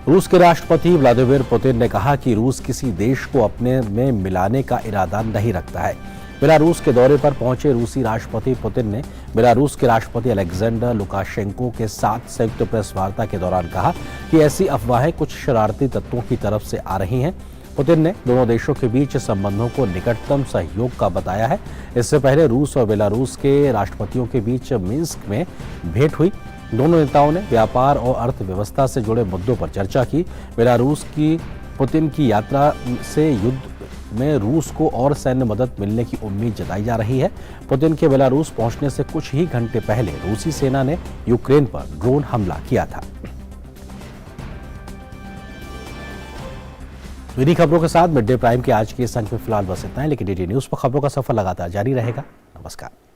रूस के राष्ट्रपति व्लादिमीर पुतिन ने कहा कि रूस किसी देश को अपने में मिलाने का इरादा नहीं रखता है। बेलारूस के दौरे पर पहुंचे रूसी राष्ट्रपति पुतिन ने बेलारूस के राष्ट्रपति अलेक्जेंडर लुकाशेंको के साथ संयुक्त प्रेस वार्ता के दौरान कहा कि ऐसी अफवाहें कुछ शरारती तत्वों की तरफ से आ रही हैं। पुतिन ने दोनों देशों के बीच संबंधों को निकटतम सहयोग का बताया है। इससे पहले रूस और बेलारूस के राष्ट्रपतियों के बीच मिन्स्क में भेंट हुई। दोनों नेताओं ने व्यापार और अर्थव्यवस्था से जुड़े मुद्दों पर चर्चा की। बेलारूस की पुतिन की यात्रा से युद्ध में रूस को और सैन्य मदद मिलने की उम्मीद जताई जा रही है। पुतिन के बेलारूस पहुंचने से कुछ ही घंटे पहले रूसी सेना ने यूक्रेन पर ड्रोन हमला किया था। इन्हीं खबरों के साथ मिड डे प्राइम के आज के इस अंक में फिलहाल बस इतना है, लेकिन डीडी न्यूज पर खबरों का सफर लगातार जारी रहेगा। नमस्कार।